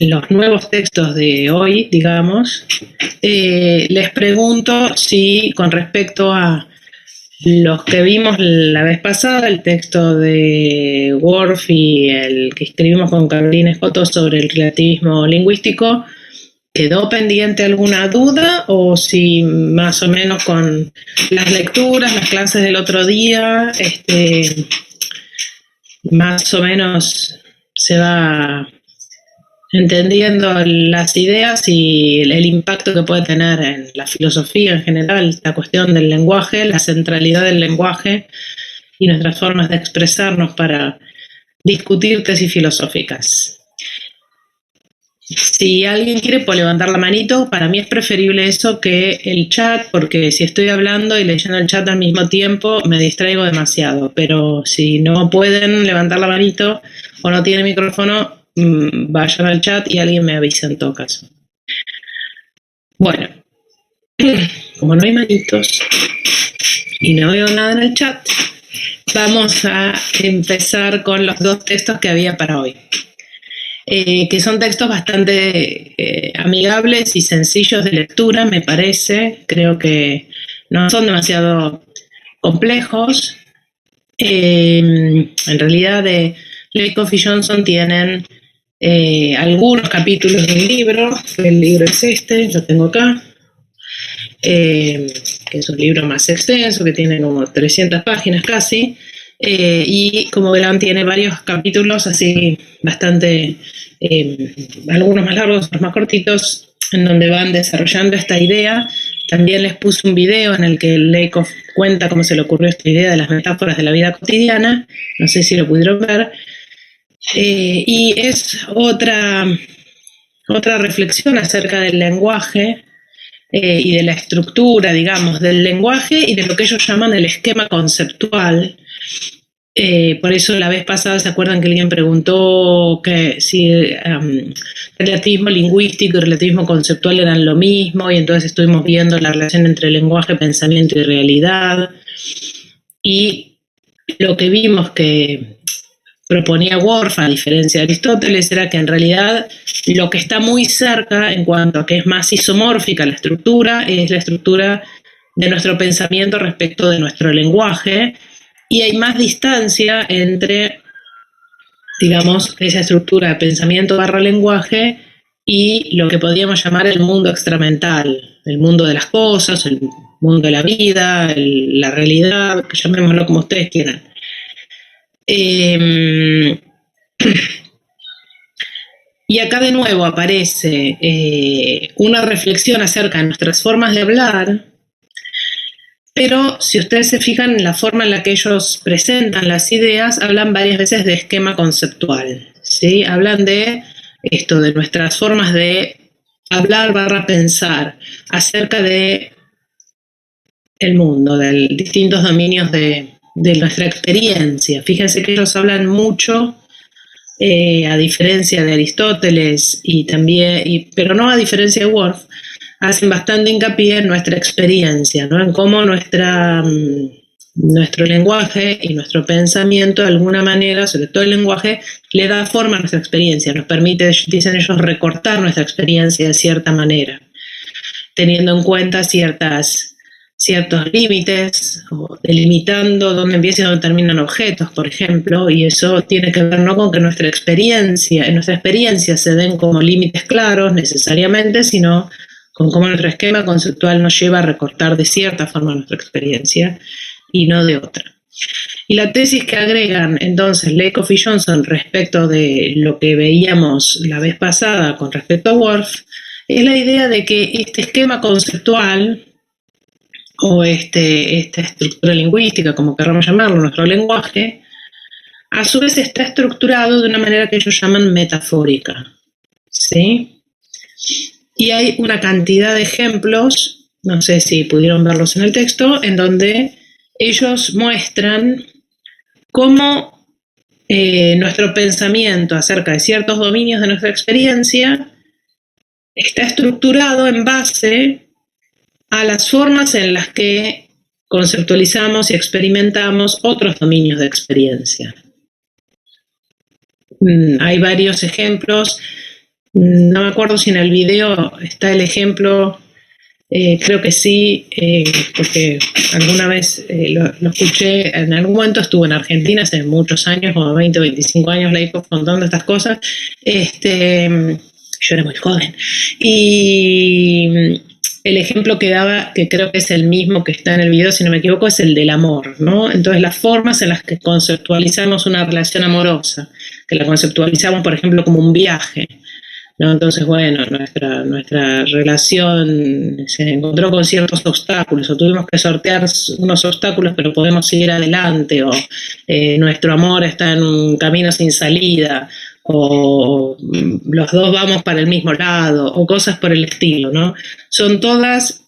los nuevos textos de hoy, digamos, les pregunto si con respecto a los que vimos la vez pasada, el texto de Worf y el que escribimos con Carolina Escoto sobre el relativismo lingüístico, ¿quedó pendiente alguna duda o si más o menos con las lecturas, las clases del otro día, más o menos se va entendiendo las ideas y el impacto que puede tener en la filosofía en general, la cuestión del lenguaje, la centralidad del lenguaje y nuestras formas de expresarnos para discutir tesis filosóficas? Si alguien quiere puede levantar la manito. Para mí es preferible eso que el chat, porque si estoy hablando y leyendo el chat al mismo tiempo me distraigo demasiado. Pero si no pueden levantar la manito o no tienen micrófono, vayan al chat y alguien me avisa en todo caso. Bueno, como no hay manitos y no veo nada en el chat, vamos a empezar con los dos textos que había para hoy. Que son textos bastante amigables y sencillos de lectura, me parece. Creo que no son demasiado complejos. En realidad, de Lakoff y Johnson tienen algunos capítulos del libro. El libro es este, lo tengo acá, que es un libro más extenso, que tiene como 300 páginas casi. Y como verán tiene varios capítulos así bastante, algunos más largos, otros más cortitos, en donde van desarrollando esta idea. También les puse un video en el que Lakoff cuenta cómo se le ocurrió esta idea de las metáforas de la vida cotidiana, no sé si lo pudieron ver, y es otra reflexión acerca del lenguaje y de la estructura, digamos, del lenguaje y de lo que ellos llaman el esquema conceptual. Por eso la vez pasada se acuerdan que alguien preguntó que si relativismo lingüístico y relativismo conceptual eran lo mismo, y entonces estuvimos viendo la relación entre lenguaje, pensamiento y realidad. Y lo que vimos que proponía Worf, a diferencia de Aristóteles, era que en realidad lo que está muy cerca en cuanto a que es más isomórfica la estructura es la estructura de nuestro pensamiento respecto de nuestro lenguaje, y hay más distancia entre, digamos, esa estructura de pensamiento barra lenguaje y lo que podríamos llamar el mundo extramental, el mundo de las cosas, el mundo de la vida, la realidad, llamémoslo como ustedes quieran. Y acá de nuevo aparece una reflexión acerca de nuestras formas de hablar, pero si ustedes se fijan en la forma en la que ellos presentan las ideas, hablan varias veces de esquema conceptual, ¿sí? Hablan de esto, de nuestras formas de hablar barra pensar acerca de el mundo, de distintos dominios de nuestra experiencia. Fíjense que ellos hablan mucho, a diferencia de Aristóteles y también, pero no a diferencia de Worf, hacen bastante hincapié en nuestra experiencia, ¿no? En cómo nuestro lenguaje y nuestro pensamiento, de alguna manera, sobre todo el lenguaje, le da forma a nuestra experiencia, nos permite, dicen ellos, recortar nuestra experiencia de cierta manera, teniendo en cuenta ciertos límites, o delimitando dónde empiezan y dónde terminan objetos, por ejemplo, y eso tiene que ver no con que en nuestra experiencia se den como límites claros necesariamente, sino con cómo nuestro esquema conceptual nos lleva a recortar de cierta forma nuestra experiencia y no de otra. Y la tesis que agregan entonces Lakoff y Johnson respecto de lo que veíamos la vez pasada con respecto a Worf es la idea de que este esquema conceptual o esta estructura lingüística, como queramos llamarlo, nuestro lenguaje, a su vez está estructurado de una manera que ellos llaman metafórica, ¿sí? Y hay una cantidad de ejemplos, no sé si pudieron verlos en el texto, en donde ellos muestran cómo nuestro pensamiento acerca de ciertos dominios de nuestra experiencia está estructurado en base a las formas en las que conceptualizamos y experimentamos otros dominios de experiencia. Hay varios ejemplos No me acuerdo si en el video está el ejemplo, creo que sí, porque alguna vez lo escuché, en algún momento estuve en Argentina hace muchos años, como 20 o 25 años, leí contando estas cosas, yo era muy joven, y el ejemplo que daba, que creo que es el mismo que está en el video, si no me equivoco, es el del amor, ¿no? Entonces las formas en las que conceptualizamos una relación amorosa, que la conceptualizamos, por ejemplo, como un viaje, ¿no? Entonces, bueno, nuestra relación se encontró con ciertos obstáculos, o tuvimos que sortear unos obstáculos, pero podemos seguir adelante, o nuestro amor está en un camino sin salida, o los dos vamos para el mismo lado, o cosas por el estilo, ¿no? Son todas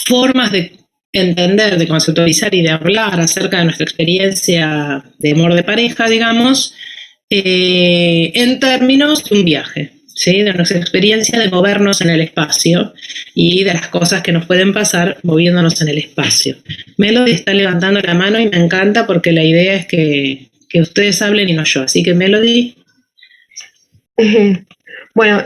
formas de entender, de conceptualizar y de hablar acerca de nuestra experiencia de amor de pareja, digamos, en términos de un viaje, ¿sí? De nuestra experiencia de movernos en el espacio y de las cosas que nos pueden pasar moviéndonos en el espacio. Melody está levantando la mano y me encanta porque la idea es que ustedes hablen y no yo. Así que Melody. Bueno,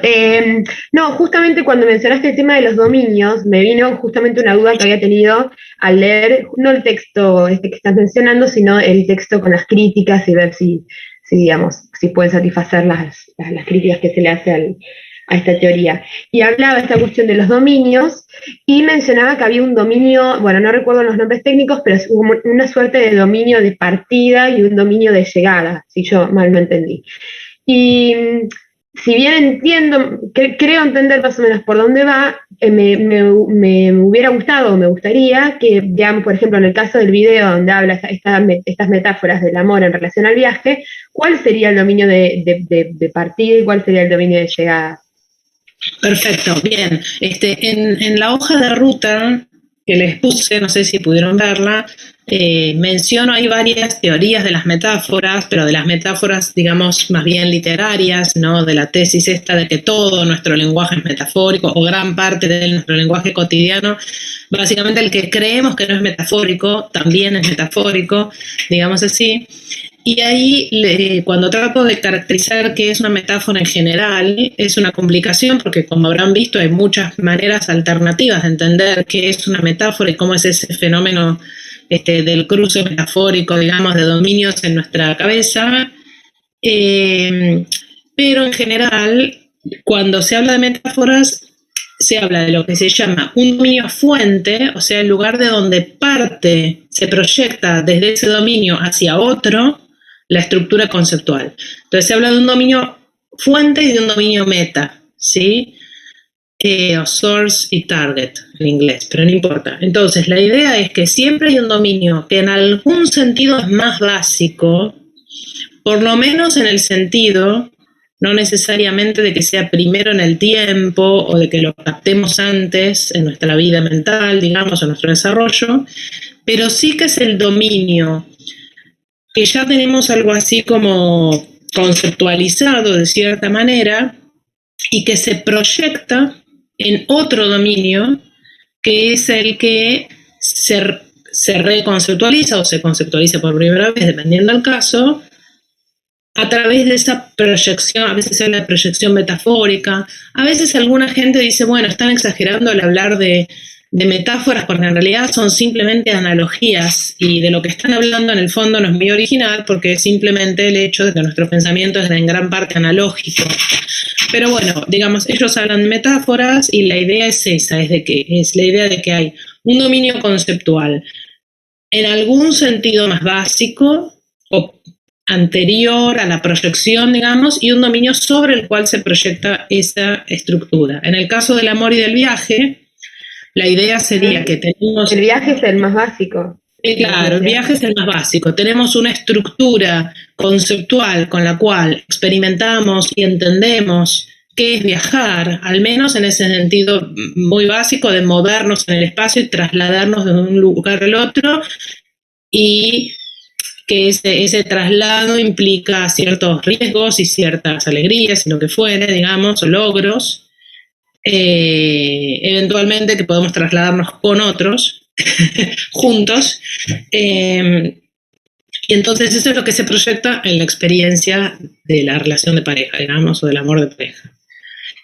no, justamente cuando mencionaste el tema de los dominios, me vino justamente una duda que había tenido al leer, no el texto este que estás mencionando, sino el texto con las críticas y ver si digamos, si pueden satisfacer las críticas que se le hace a esta teoría. Y hablaba esta cuestión de los dominios y mencionaba que había un dominio, bueno, no recuerdo los nombres técnicos, pero es una suerte de dominio de partida y un dominio de llegada, si yo mal no entendí. Y si bien entiendo, creo entender más o menos por dónde va, me hubiera gustado o me gustaría que, digamos, por ejemplo, en el caso del video donde habla estas metáforas del amor en relación al viaje, ¿cuál sería el dominio de partida y cuál sería el dominio de llegada? Perfecto, bien. En la hoja de ruta que les puse, no sé si pudieron verla, menciono, hay varias teorías de las metáforas, pero de las metáforas, digamos, más bien literarias, ¿no? De la tesis esta de que todo nuestro lenguaje es metafórico, o gran parte de nuestro lenguaje cotidiano, básicamente el que creemos que no es metafórico, también es metafórico, digamos así. Y ahí, cuando trato de caracterizar qué es una metáfora en general, es una complicación porque, como habrán visto, hay muchas maneras alternativas de entender qué es una metáfora y cómo es ese fenómeno del cruce metafórico, digamos, de dominios en nuestra cabeza. Pero en general, cuando se habla de metáforas, se habla de lo que se llama un dominio fuente, o sea, el lugar de donde parte, se proyecta desde ese dominio hacia otro, la estructura conceptual. Entonces se habla de un dominio fuente y de un dominio meta, ¿sí? O source y target en inglés, pero no importa. Entonces la idea es que siempre hay un dominio que en algún sentido es más básico, por lo menos en el sentido, no necesariamente de que sea primero en el tiempo o de que lo captemos antes en nuestra vida mental, digamos, en nuestro desarrollo, pero sí que es el dominio que ya tenemos algo así como conceptualizado de cierta manera y que se proyecta en otro dominio que es el que se reconceptualiza o se conceptualiza por primera vez, dependiendo del caso, a través de esa proyección. A veces se habla de proyección metafórica, a veces alguna gente dice, bueno, están exagerando al hablar de metáforas, porque en realidad son simplemente analogías, y de lo que están hablando en el fondo no es muy original, porque es simplemente el hecho de que nuestro pensamiento es en gran parte analógico. Pero bueno, digamos, ellos hablan de metáforas y la idea es esa, es la idea de que hay un dominio conceptual en algún sentido más básico o anterior a la proyección, digamos, y un dominio sobre el cual se proyecta esa estructura. En el caso del amor y del viaje, la idea sería que tenemos... El viaje es el más básico. Claro, el viaje es el más básico. Tenemos una estructura conceptual con la cual experimentamos y entendemos qué es viajar, al menos en ese sentido muy básico de movernos en el espacio y trasladarnos de un lugar al otro, y que ese traslado implica ciertos riesgos y ciertas alegrías y lo que fuere, digamos, o logros. Eventualmente que podemos trasladarnos con otros, juntos, y entonces eso es lo que se proyecta en la experiencia de la relación de pareja, digamos, o del amor de pareja.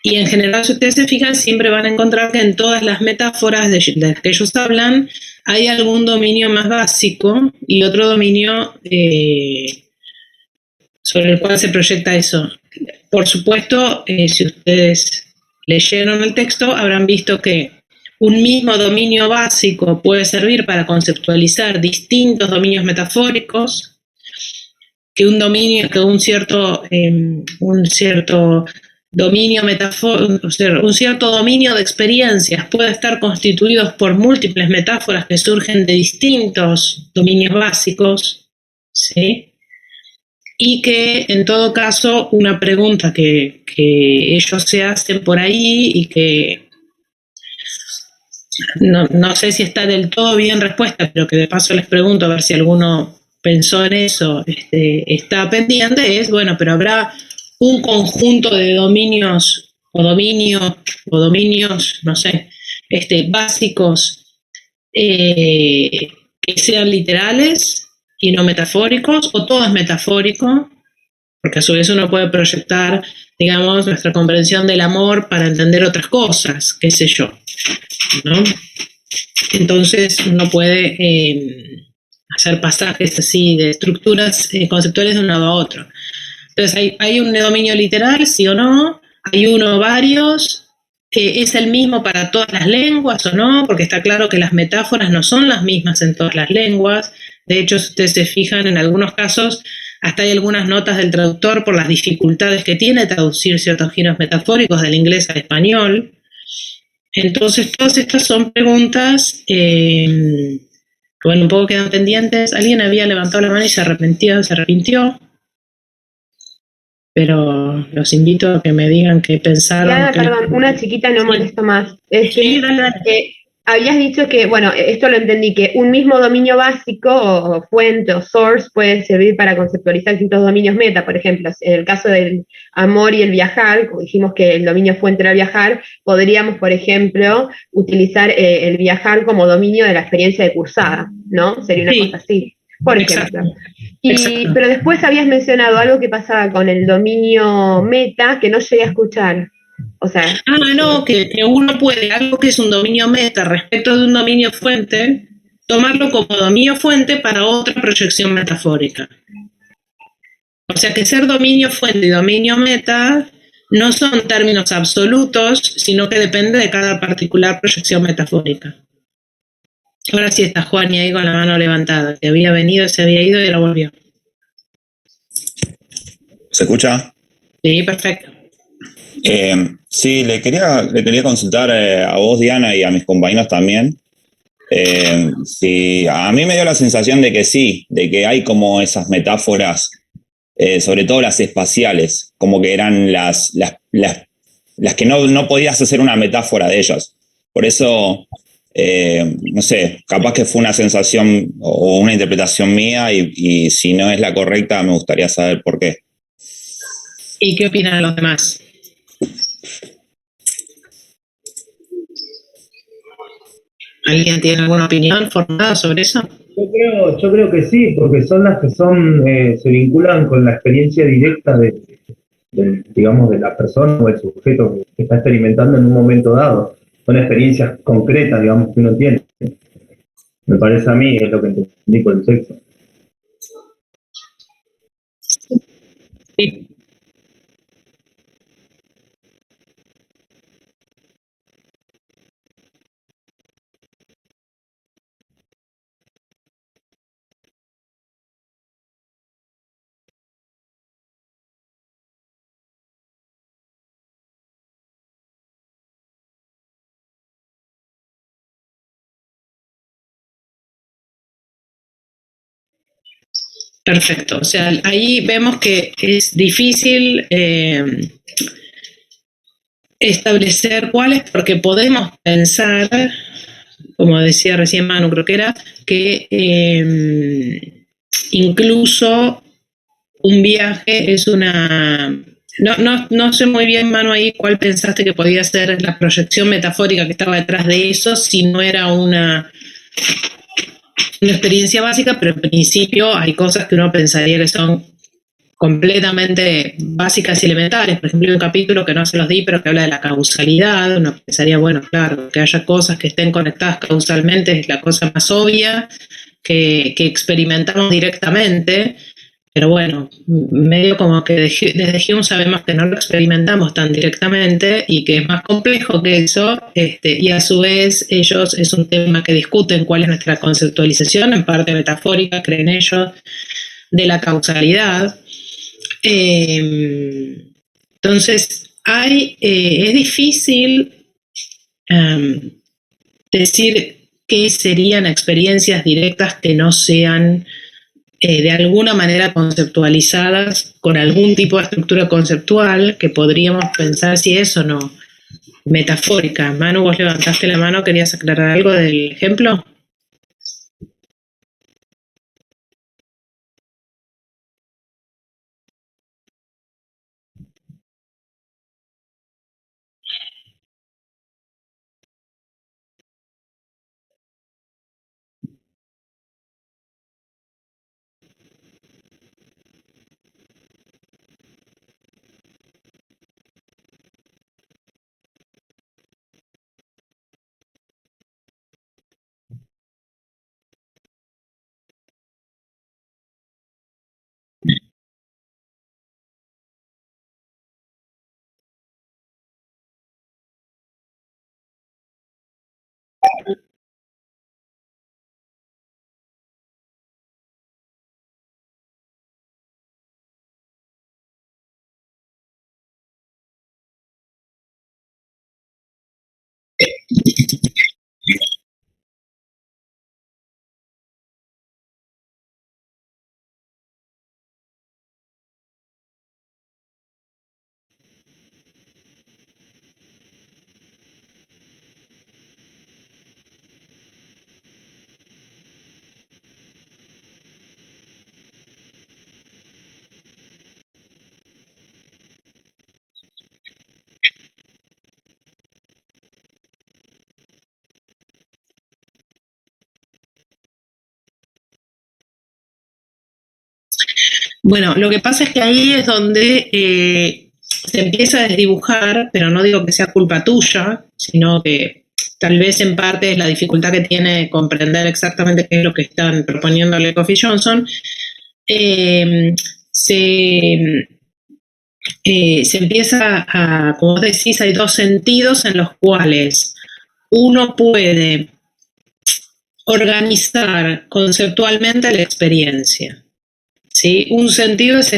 Y en general, si ustedes se fijan, siempre van a encontrar que en todas las metáforas de las que ellos hablan hay algún dominio más básico y otro dominio sobre el cual se proyecta eso. Por supuesto, si ustedes leyeron el texto, habrán visto que un mismo dominio básico puede servir para conceptualizar distintos dominios metafóricos, que un cierto dominio metafórico, un cierto dominio de experiencias puede estar constituido por múltiples metáforas que surgen de distintos dominios básicos, ¿sí? Y que en todo caso una pregunta que ellos se hacen por ahí y que no sé si está del todo bien respuesta, pero que de paso les pregunto a ver si alguno pensó en eso, está pendiente, es, bueno, pero habrá un conjunto de dominios, no sé, básicos que sean literales y no metafóricos, o todo es metafórico, porque a su vez uno puede proyectar, digamos, nuestra comprensión del amor para entender otras cosas, qué sé yo, ¿no? Entonces uno puede hacer pasajes así de estructuras conceptuales de un lado a otro. Entonces hay un dominio literal, sí o no, hay uno o varios, es el mismo para todas las lenguas o no, porque está claro que las metáforas no son las mismas en todas las lenguas. De hecho, si ustedes se fijan, en algunos casos hasta hay algunas notas del traductor por las dificultades que tiene traducir ciertos giros metafóricos del inglés al español. Entonces, todas estas son preguntas bueno, un poco quedan pendientes. Alguien había levantado la mano y se arrepintió, pero los invito a que me digan qué pensaron. Perdón, una chiquita, no molesto más. Sí, dale. Habías dicho que, bueno, esto lo entendí, que un mismo dominio básico o fuente o source puede servir para conceptualizar distintos dominios meta. Por ejemplo, en el caso del amor y el viajar, como dijimos que el dominio fuente era viajar, podríamos, por ejemplo, utilizar el viajar como dominio de la experiencia de cursada, ¿no? Sería una cosa así, por ejemplo. Pero después habías mencionado algo que pasaba con el dominio meta que no llegué a escuchar. O sea, no, que uno puede, algo que es un dominio meta respecto de un dominio fuente, tomarlo como dominio fuente para otra proyección metafórica. O sea que ser dominio fuente y dominio meta no son términos absolutos, sino que depende de cada particular proyección metafórica. Ahora sí está Juan y ahí con la mano levantada, que había venido, se había ido y ahora volvió. ¿Se escucha? Sí, perfecto. Sí, le quería consultar a vos, Diana, y a mis compañeros también. Sí, a mí me dio la sensación de que sí, de que hay como esas metáforas, sobre todo las espaciales, como que eran las que no podías hacer una metáfora de ellas. Por eso, no sé, capaz que fue una sensación o una interpretación mía y si no es la correcta, me gustaría saber por qué. ¿Y qué opinan los demás? ¿Alguien tiene alguna opinión formada sobre eso? Yo creo que sí, porque son las que se vinculan con la experiencia directa digamos, de la persona o el sujeto que está experimentando en un momento dado. Son experiencias concretas, digamos, que uno tiene. Me parece a mí, es lo que entendí por el sexo. Sí. Perfecto, o sea, ahí vemos que es difícil establecer cuáles, porque podemos pensar, como decía recién Manu, creo que era, que incluso un viaje es una... No sé muy bien, Manu, ahí cuál pensaste que podía ser la proyección metafórica que estaba detrás de eso, si no era una experiencia básica, pero en principio hay cosas que uno pensaría que son completamente básicas y elementales. Por ejemplo, hay un capítulo que no se los di, pero que habla de la causalidad. Uno pensaría, bueno, claro, que haya cosas que estén conectadas causalmente es la cosa más obvia que experimentamos directamente. Pero bueno, medio como que desde Hume sabemos que no lo experimentamos tan directamente y que es más complejo que eso, y a su vez ellos es un tema que discuten cuál es nuestra conceptualización, en parte metafórica, creen ellos, de la causalidad. Entonces, es difícil decir qué serían experiencias directas que no sean de alguna manera conceptualizadas con algún tipo de estructura conceptual que podríamos pensar si es o no metafórica. Manu, vos levantaste la mano, ¿querías aclarar algo del ejemplo? Bueno, lo que pasa es que ahí es donde se empieza a desdibujar, pero no digo que sea culpa tuya, sino que tal vez en parte es la dificultad que tiene comprender exactamente qué es lo que están proponiendo Lecoff y Johnson. Se empieza a, como vos decís, hay dos sentidos en los cuales uno puede organizar conceptualmente la experiencia. ¿Sí? Un sentido es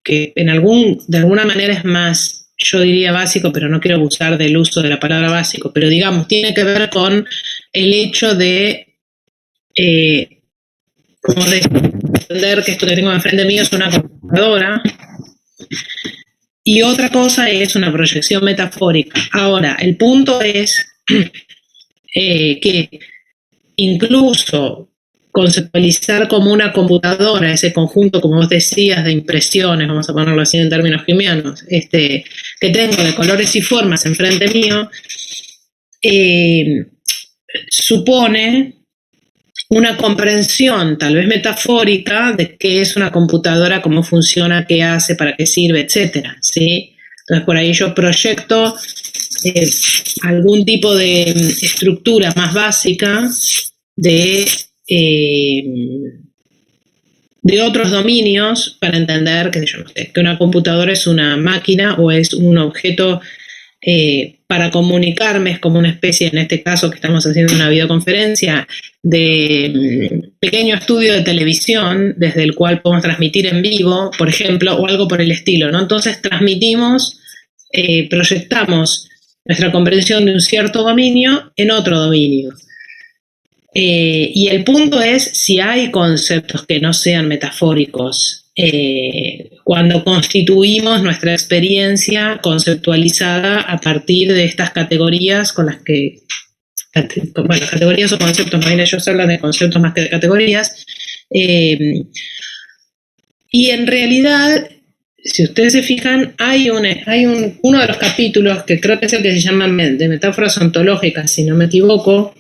que de alguna manera es más, yo diría básico, pero no quiero abusar del uso de la palabra básico, pero digamos, tiene que ver con el hecho de, como de entender que esto que tengo enfrente mío es una computadora, y otra cosa es una proyección metafórica. Ahora, el punto es que incluso conceptualizar como una computadora ese conjunto, como vos decías, de impresiones, vamos a ponerlo así en términos humeanos, que tengo de colores y formas enfrente mío, supone una comprensión tal vez metafórica de qué es una computadora, cómo funciona, qué hace, para qué sirve, etcétera, ¿sí? Entonces por ahí yo proyecto algún tipo de estructura más básica de otros dominios para entender que una computadora es una máquina o es un objeto para comunicarme, es como una especie, en este caso que estamos haciendo una videoconferencia, de pequeño estudio de televisión desde el cual podemos transmitir en vivo, por ejemplo, o algo por el estilo, ¿no? Entonces transmitimos, proyectamos nuestra comprensión de un cierto dominio en otro dominio. Y el punto es si hay conceptos que no sean metafóricos cuando constituimos nuestra experiencia conceptualizada a partir de estas categorías con las que, bueno, categorías o conceptos, más bien ellos hablan de conceptos más que de categorías, y en realidad, si ustedes se fijan, hay uno de los capítulos que creo que es el que se llama de metáforas ontológicas, si no me equivoco,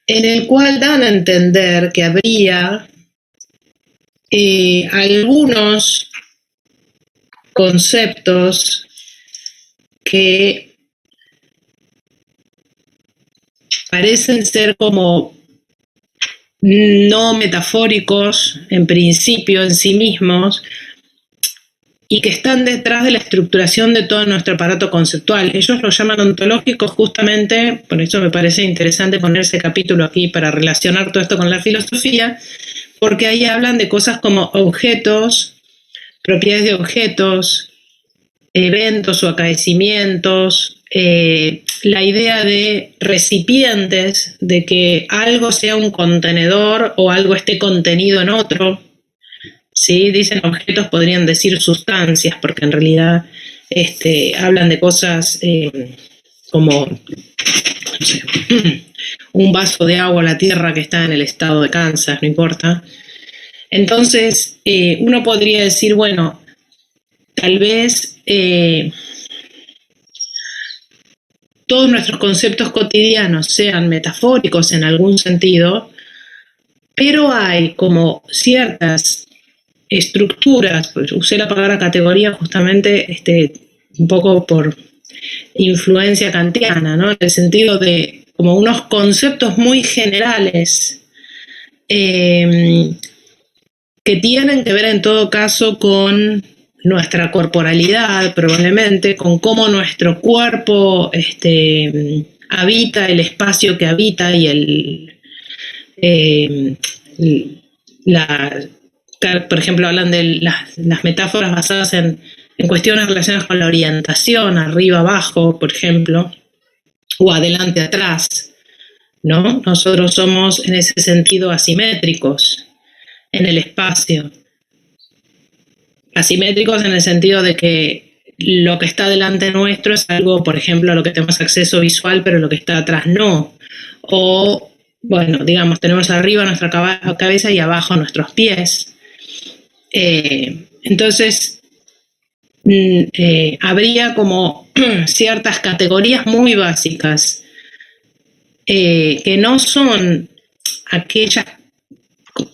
en el cual dan a entender que habría algunos conceptos que parecen ser como no metafóricos en principio en sí mismos y que están detrás de la estructuración de todo nuestro aparato conceptual. Ellos lo llaman ontológicos justamente, por eso me parece interesante poner ese capítulo aquí para relacionar todo esto con la filosofía, porque ahí hablan de cosas como objetos, propiedades de objetos, eventos o acaecimientos, la idea de recipientes, de que algo sea un contenedor o algo esté contenido en otro. ¿Sí? Dicen objetos, podrían decir sustancias, porque en realidad hablan de cosas como no sé, un vaso de agua a la tierra que está en el estado de Kansas, no importa. Entonces, uno podría decir, bueno, tal vez todos nuestros conceptos cotidianos sean metafóricos en algún sentido, pero hay como ciertas estructuras, pues usé la palabra categoría justamente un poco por influencia kantiana, ¿no? En el sentido de como unos conceptos muy generales que tienen que ver en todo caso con nuestra corporalidad, probablemente, con cómo nuestro cuerpo habita el espacio que habita y por ejemplo, hablan de las metáforas basadas en cuestiones relacionadas con la orientación, arriba, abajo, por ejemplo, o adelante, atrás, ¿no? Nosotros somos en ese sentido asimétricos en el espacio. Asimétricos en el sentido de que lo que está delante nuestro es algo, por ejemplo, a lo que tenemos acceso visual, pero lo que está atrás no. O, bueno, digamos, tenemos arriba nuestra cabeza y abajo nuestros pies. Entonces, habría como ciertas categorías muy básicas que no son aquellas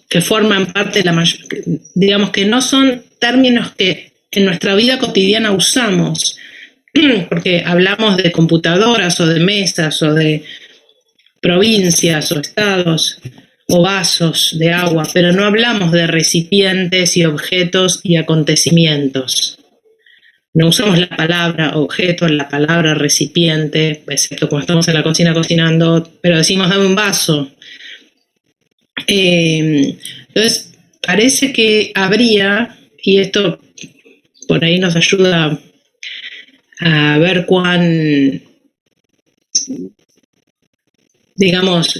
que forman parte de la mayoría, digamos que no son términos que en nuestra vida cotidiana usamos, porque hablamos de computadoras o de mesas o de provincias o estados o vasos de agua, pero no hablamos de recipientes y objetos y acontecimientos. No usamos la palabra objeto, la palabra recipiente, excepto cuando estamos en la cocina cocinando, pero decimos dame un vaso. Entonces, parece que habría, y esto por ahí nos ayuda a ver cuán, digamos,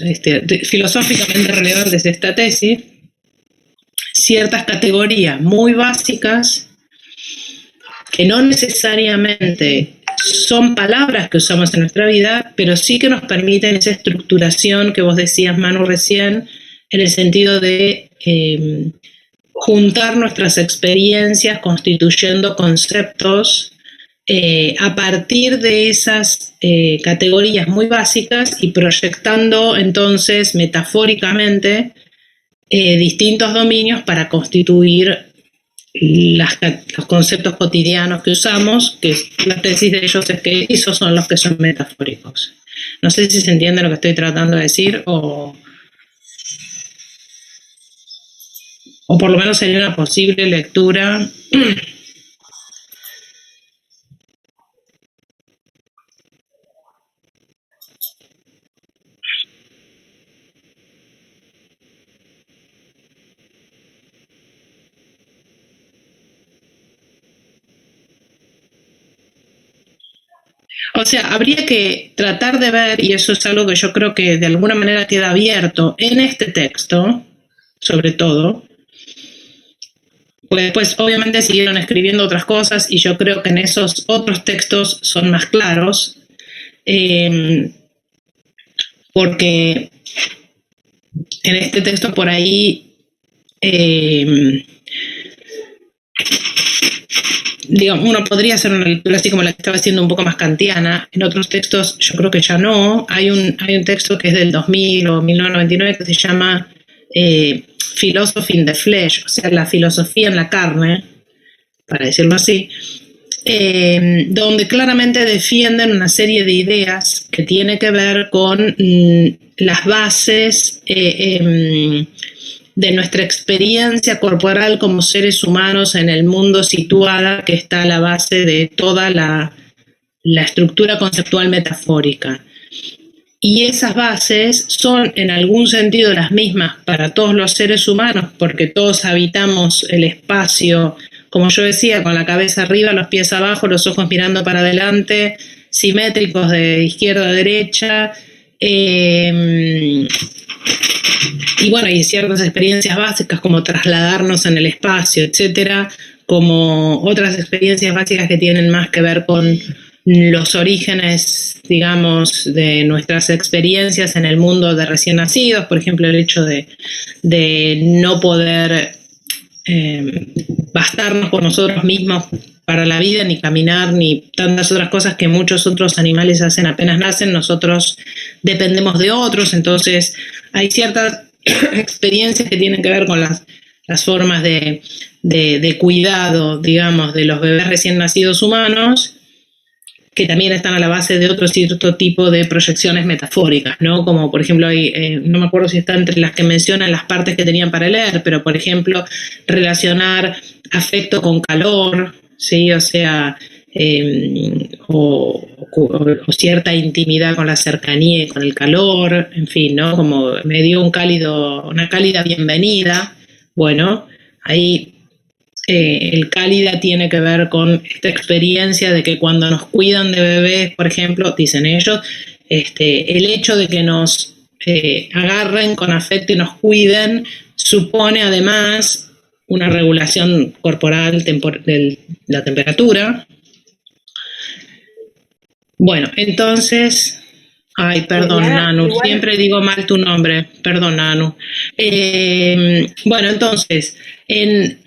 filosóficamente relevante es esta tesis, ciertas categorías muy básicas que no necesariamente son palabras que usamos en nuestra vida, pero sí que nos permiten esa estructuración que vos decías, Manu, recién, en el sentido de juntar nuestras experiencias constituyendo conceptos a partir de esas categorías muy básicas y proyectando entonces metafóricamente distintos dominios para constituir los conceptos cotidianos que usamos, que la tesis de ellos es que esos son los que son metafóricos. No sé si se entiende lo que estoy tratando de decir o por lo menos sería una posible lectura. O sea, habría que tratar de ver, y eso es algo que yo creo que de alguna manera queda abierto en este texto, sobre todo, pues después obviamente siguieron escribiendo otras cosas y yo creo que en esos otros textos son más claros, porque en este texto por ahí, digamos, uno podría hacer una lectura así como la que estaba haciendo un poco más kantiana. En otros textos yo creo que ya no. Hay un texto que es del 2000 o 1999 que se llama philosophy in the flesh, o sea, la filosofía en la carne, para decirlo así, donde claramente defienden una serie de ideas que tiene que ver con las bases de nuestra experiencia corporal como seres humanos en el mundo situada, que está a la base de toda la estructura conceptual metafórica. Y esas bases son en algún sentido las mismas para todos los seres humanos, porque todos habitamos el espacio, como yo decía, con la cabeza arriba, los pies abajo, los ojos mirando para adelante, simétricos de izquierda a derecha, y bueno, y ciertas experiencias básicas como trasladarnos en el espacio, etcétera, como otras experiencias básicas que tienen más que ver con los orígenes, digamos, de nuestras experiencias en el mundo de recién nacidos, por ejemplo, el hecho de no poder bastarnos por nosotros mismos para la vida, ni caminar, ni tantas otras cosas que muchos otros animales hacen apenas nacen. Nosotros dependemos de otros, entonces hay ciertas experiencias que tienen que ver con las formas de cuidado, digamos, de los bebés recién nacidos humanos, que también están a la base de otro cierto tipo de proyecciones metafóricas, ¿no? Como por ejemplo, no me acuerdo si está entre las que mencionan las partes que tenían para leer, pero por ejemplo, relacionar afecto con calor, ¿sí? O sea, o cierta intimidad con la cercanía y con el calor, en fin, ¿no? Como me dio una cálida bienvenida. Bueno, ahí el cálida tiene que ver con esta experiencia de que cuando nos cuidan de bebés, por ejemplo, dicen ellos, el hecho de que nos agarren con afecto y nos cuiden supone además una regulación corporal de la temperatura. Bueno, entonces, ay, perdón, Nanu, igual, siempre digo mal tu nombre, perdón, Nanu. Bueno, entonces, en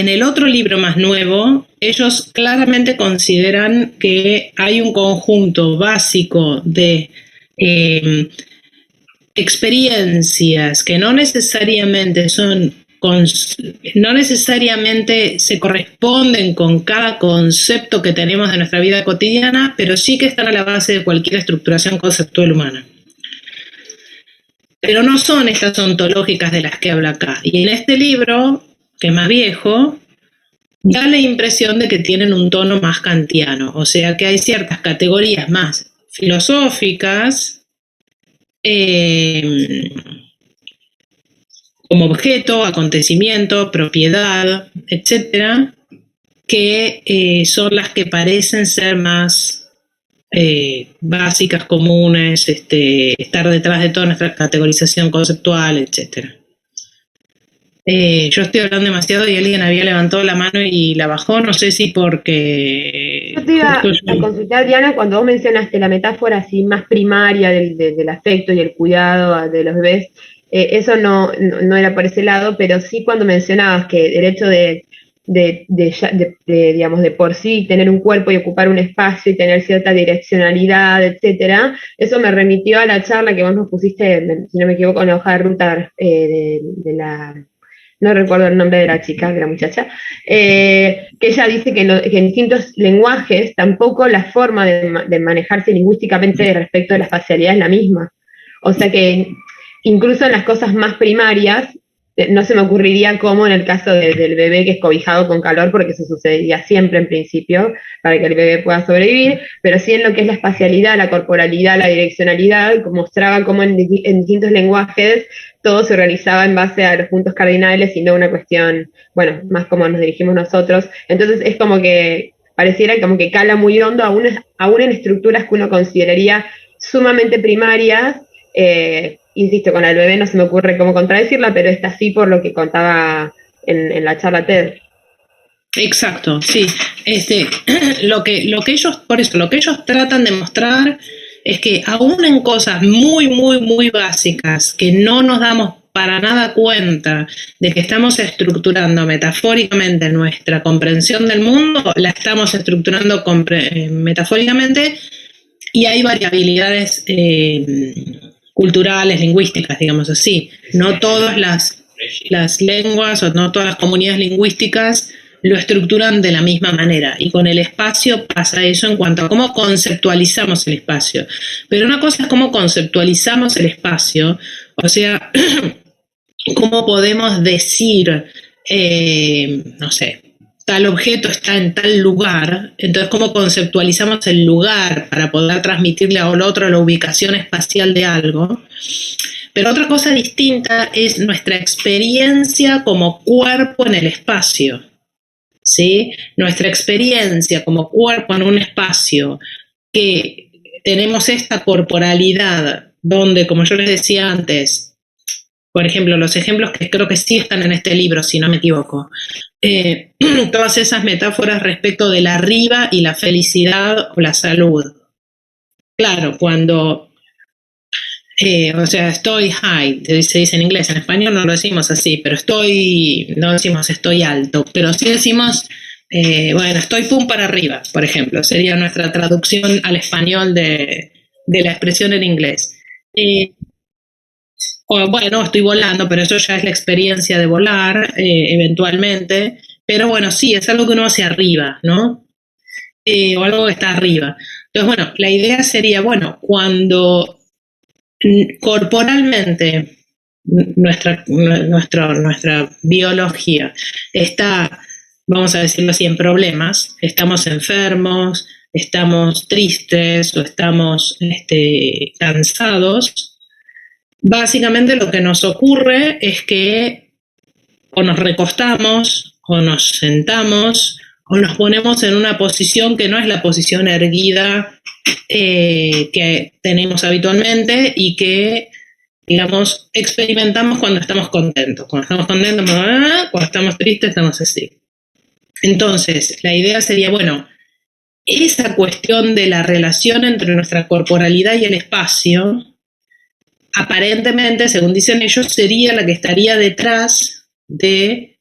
el otro libro más nuevo, ellos claramente consideran que hay un conjunto básico de experiencias que no necesariamente se corresponden con cada concepto que tenemos de nuestra vida cotidiana, pero sí que están a la base de cualquier estructuración conceptual humana. Pero no son estas ontológicas de las que habla acá. Y en este libro, que es más viejo, da la impresión de que tienen un tono más kantiano, o sea que hay ciertas categorías más filosóficas, como objeto, acontecimiento, propiedad, etcétera, que son las que parecen ser más básicas, comunes, estar detrás de toda nuestra categorización conceptual, etcétera. Yo estoy hablando demasiado y alguien había levantado la mano y la bajó, no sé si porque... Yo te iba a consultar, Diana, cuando vos mencionaste la metáfora así más primaria del afecto y el cuidado de los bebés, eso no era por ese lado, pero sí cuando mencionabas que el hecho digamos, de por sí tener un cuerpo y ocupar un espacio y tener cierta direccionalidad, etcétera, eso me remitió a la charla que vos nos pusiste, si no me equivoco, en la hoja de ruta de la... No recuerdo el nombre de la chica, de la muchacha, que ella dice que en distintos lenguajes tampoco la forma de manejarse lingüísticamente respecto de la facialidad es la misma. O sea que incluso en las cosas más primarias, no se me ocurriría cómo en el caso del bebé que es cobijado con calor, porque eso sucedería siempre en principio, para que el bebé pueda sobrevivir, pero sí en lo que es la espacialidad, la corporalidad, la direccionalidad, mostraba cómo en distintos lenguajes todo se organizaba en base a los puntos cardinales y no una cuestión, bueno, más como nos dirigimos nosotros. Entonces es como que pareciera como que cala muy hondo, aún en estructuras que uno consideraría sumamente primarias. Insisto, con el bebé no se me ocurre cómo contradecirla, pero está así por lo que contaba en la charla TED. Exacto, sí. Lo que ellos tratan de mostrar es que aún en cosas muy, muy, muy básicas que no nos damos para nada cuenta de que estamos estructurando metafóricamente nuestra comprensión del mundo, la estamos estructurando metafóricamente, y hay variabilidades culturales, lingüísticas, digamos así. No todas las lenguas o no todas las comunidades lingüísticas lo estructuran de la misma manera. Y con el espacio pasa eso en cuanto a cómo conceptualizamos el espacio. Pero una cosa es cómo conceptualizamos el espacio, o sea, cómo podemos decir, no sé, tal objeto está en tal lugar, entonces cómo conceptualizamos el lugar para poder transmitirle al otro la ubicación espacial de algo. Pero otra cosa distinta es nuestra experiencia como cuerpo en el espacio, ¿sí? Nuestra experiencia como cuerpo en un espacio, que tenemos esta corporalidad donde, como yo les decía antes, por ejemplo, los ejemplos que creo que sí están en este libro, si no me equivoco, todas esas metáforas respecto de la arriba y la felicidad o la salud. Claro, cuando o sea, estoy high, se dice en inglés, en español no lo decimos así, pero no decimos estoy alto, pero sí decimos, bueno, estoy pum para arriba, por ejemplo, sería nuestra traducción al español de la expresión en inglés. O bueno, estoy volando, pero eso ya es la experiencia de volar, eventualmente, pero bueno, sí, es algo que uno hace arriba, ¿no? O algo que está arriba. Entonces, bueno, la idea sería, bueno, cuando corporalmente nuestra biología está, vamos a decirlo así, en problemas, estamos enfermos, estamos tristes o estamos cansados, básicamente lo que nos ocurre es que o nos recostamos o nos sentamos o nos ponemos en una posición que no es la posición erguida que tenemos habitualmente y que, digamos, experimentamos cuando estamos contentos. Cuando estamos contentos, cuando estamos tristes, estamos así. Entonces, la idea sería, bueno, esa cuestión de la relación entre nuestra corporalidad y el espacio, aparentemente, según dicen ellos, sería la que estaría detrás de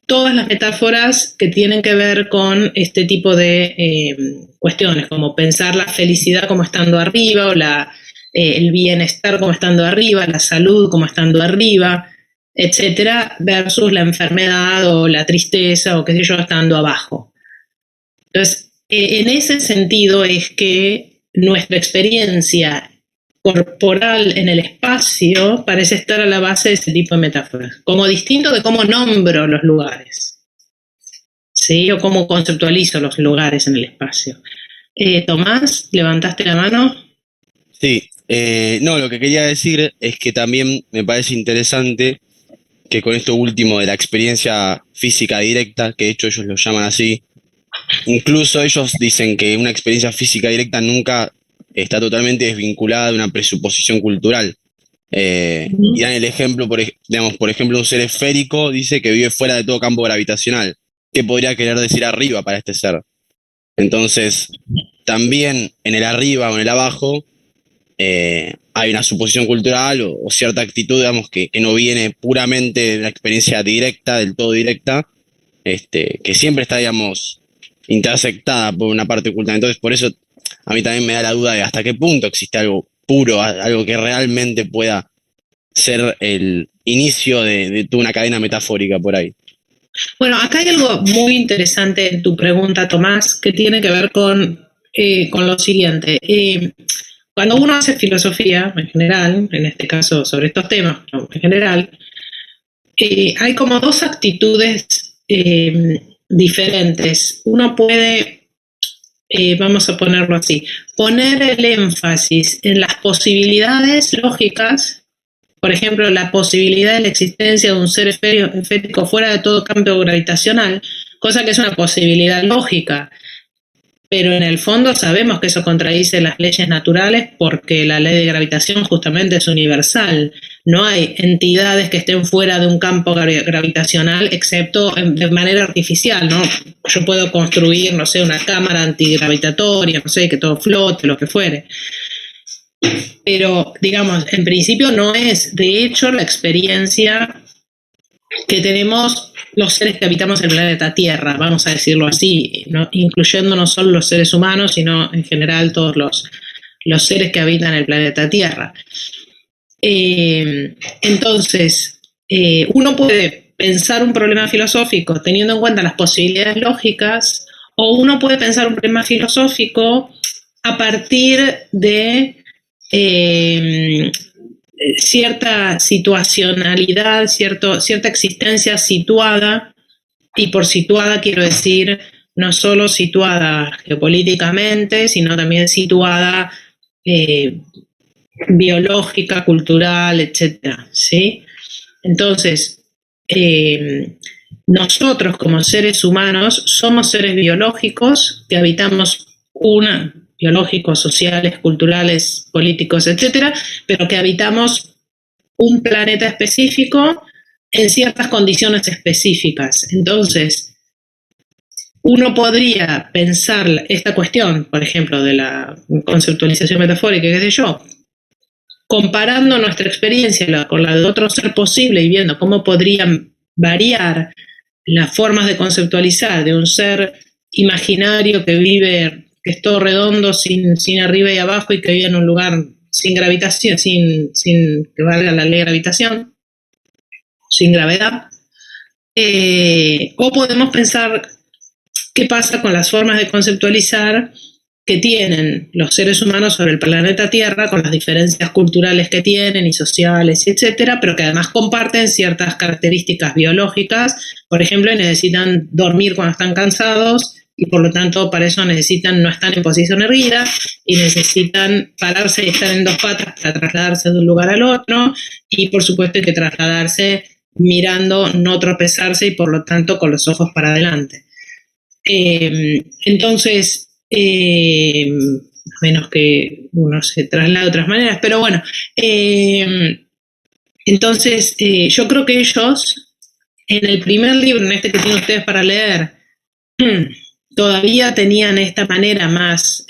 todas las metáforas que tienen que ver con este tipo de cuestiones, como pensar la felicidad como estando arriba, o el bienestar como estando arriba, la salud como estando arriba, etcétera, versus la enfermedad o la tristeza o qué sé yo, estando abajo. Entonces, en ese sentido es que nuestra experiencia corporal en el espacio parece estar a la base de ese tipo de metáforas, como distinto de cómo nombro los lugares, ¿sí? O cómo conceptualizo los lugares en el espacio. Tomás, ¿levantaste la mano? Sí, no, lo que quería decir es que también me parece interesante que con esto último de la experiencia física directa, que de hecho ellos lo llaman así, incluso ellos dicen que una experiencia física directa nunca está totalmente desvinculada de una presuposición cultural. Y dan el ejemplo, por ejemplo, un ser esférico dice que vive fuera de todo campo gravitacional. ¿Qué podría querer decir arriba para este ser? Entonces, también en el arriba o en el abajo hay una suposición cultural o cierta actitud, digamos, que no viene puramente de la experiencia directa, del todo directa, que siempre está, digamos, intersectada por una parte cultural. Entonces, por eso a mí también me da la duda de hasta qué punto existe algo puro, algo que realmente pueda ser el inicio de toda una cadena metafórica por ahí. Bueno, acá hay algo muy interesante en tu pregunta, Tomás, que tiene que ver con lo siguiente. Cuando uno hace filosofía, en general, en este caso sobre estos temas, pero en general, hay como dos actitudes diferentes. Uno puede, vamos a ponerlo así, poner el énfasis en las posibilidades lógicas, por ejemplo, la posibilidad de la existencia de un ser esférico fuera de todo campo gravitacional, cosa que es una posibilidad lógica, pero en el fondo sabemos que eso contradice las leyes naturales porque la ley de gravitación justamente es universal. No hay entidades que estén fuera de un campo gravitacional excepto de manera artificial, ¿no? Yo puedo construir, no sé, una cámara antigravitatoria, no sé, que todo flote, lo que fuere. Pero, digamos, en principio no es, de hecho, la experiencia que tenemos los seres que habitamos el planeta Tierra, vamos a decirlo así, ¿no? Incluyendo no solo los seres humanos, sino en general todos los seres que habitan el planeta Tierra. Entonces, uno puede pensar un problema filosófico teniendo en cuenta las posibilidades lógicas, o uno puede pensar un problema filosófico a partir de cierta situacionalidad, cierta existencia situada, y por situada quiero decir no solo situada geopolíticamente, sino también situada biológica, cultural, etcétera, ¿sí? Entonces, nosotros como seres humanos somos seres biológicos que habitamos biológicos, sociales, culturales, políticos, etcétera, pero que habitamos un planeta específico en ciertas condiciones específicas. Entonces, uno podría pensar esta cuestión, por ejemplo, de la conceptualización metafórica, qué sé yo, comparando nuestra experiencia con la de otro ser posible y viendo cómo podrían variar las formas de conceptualizar de un ser imaginario que vive, que es todo redondo, sin arriba y abajo, y que vive en un lugar sin gravitación, sin que valga la ley de gravitación, sin gravedad. O podemos pensar qué pasa con las formas de conceptualizar que tienen los seres humanos sobre el planeta Tierra, con las diferencias culturales que tienen y sociales, etcétera, pero que además comparten ciertas características biológicas. Por ejemplo, necesitan dormir cuando están cansados y por lo tanto para eso no están en posición erguida y necesitan pararse y estar en dos patas para trasladarse de un lugar al otro, y por supuesto hay que trasladarse mirando, no tropezarse y por lo tanto con los ojos para adelante. Entonces, a menos que uno se traslade de otras maneras, pero bueno, entonces yo creo que ellos, en el primer libro, en este que tienen ustedes para leer, todavía tenían esta manera más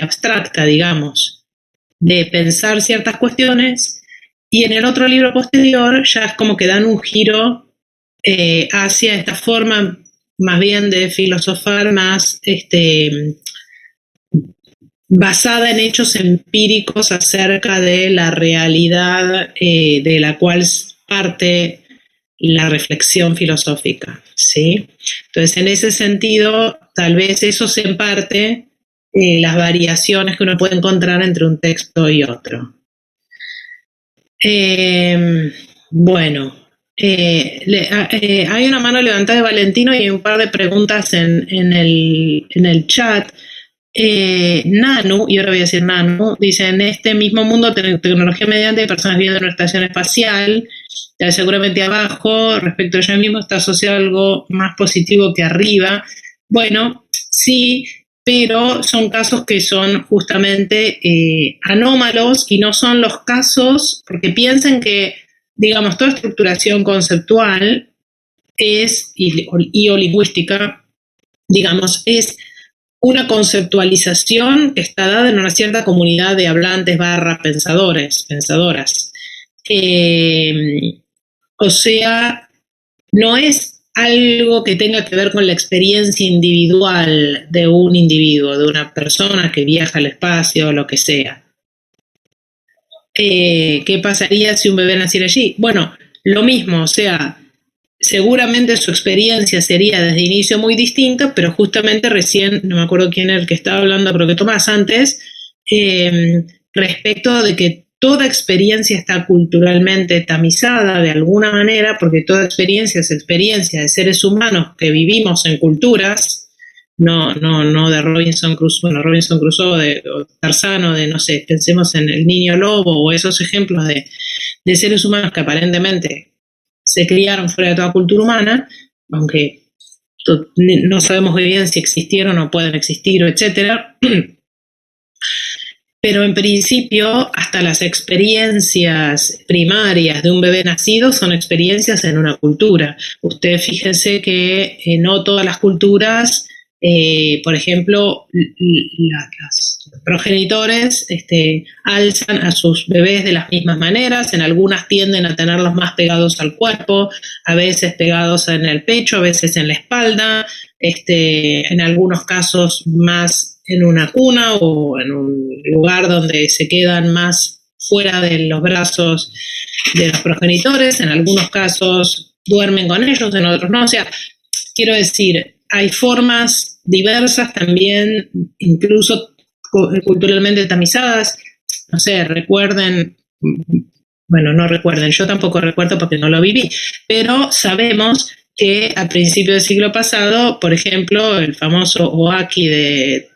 abstracta, digamos, de pensar ciertas cuestiones, y en el otro libro posterior ya es como que dan un giro hacia esta forma más bien de filosofar más basada en hechos empíricos acerca de la realidad de la cual parte la reflexión filosófica, ¿sí? Entonces, en ese sentido, tal vez eso se en parte las variaciones que uno puede encontrar entre un texto y otro. Bueno, hay una mano levantada de Valentino y hay un par de preguntas en el chat. Nanu, y ahora voy a decir Nanu, dice: en este mismo mundo, tecnología mediante, hay personas viviendo en una estación espacial. Seguramente abajo, respecto a ella mismo, está asociado a algo más positivo que arriba. Bueno, sí, pero son casos que son justamente anómalos, y no son los casos, porque piensen que, digamos, toda estructuración conceptual y o lingüística, digamos, es una conceptualización que está dada en una cierta comunidad de hablantes / pensadores, pensadoras. O sea, no es algo que tenga que ver con la experiencia individual de un individuo, de una persona que viaja al espacio, o lo que sea. ¿Qué pasaría si un bebé naciera allí? Bueno, lo mismo, o sea, seguramente su experiencia sería desde inicio muy distinta, pero justamente recién, no me acuerdo quién era el que estaba hablando, pero que Tomás antes, respecto de que toda experiencia está culturalmente tamizada de alguna manera, porque toda experiencia es experiencia de seres humanos que vivimos en culturas, no de Robinson Crusoe, bueno, Robinson Crusoe o Tarzano, no sé, pensemos en el niño lobo, o esos ejemplos de seres humanos que aparentemente se criaron fuera de toda cultura humana, aunque no sabemos muy bien si existieron o pueden existir, etcétera. Pero en principio, hasta las experiencias primarias de un bebé nacido son experiencias en una cultura. Ustedes fíjense que no todas las culturas, por ejemplo, los progenitores alzan a sus bebés de las mismas maneras. En algunas tienden a tenerlos más pegados al cuerpo, a veces pegados en el pecho, a veces en la espalda, en algunos casos más en una cuna o en un lugar donde se quedan más fuera de los brazos de los progenitores, en algunos casos duermen con ellos, en otros no. O sea, quiero decir, hay formas diversas también, incluso culturalmente tamizadas. No sé, recuerden, bueno, no recuerden, yo tampoco recuerdo porque no lo viví, pero sabemos que a principios del siglo pasado, por ejemplo, el famoso Oaki de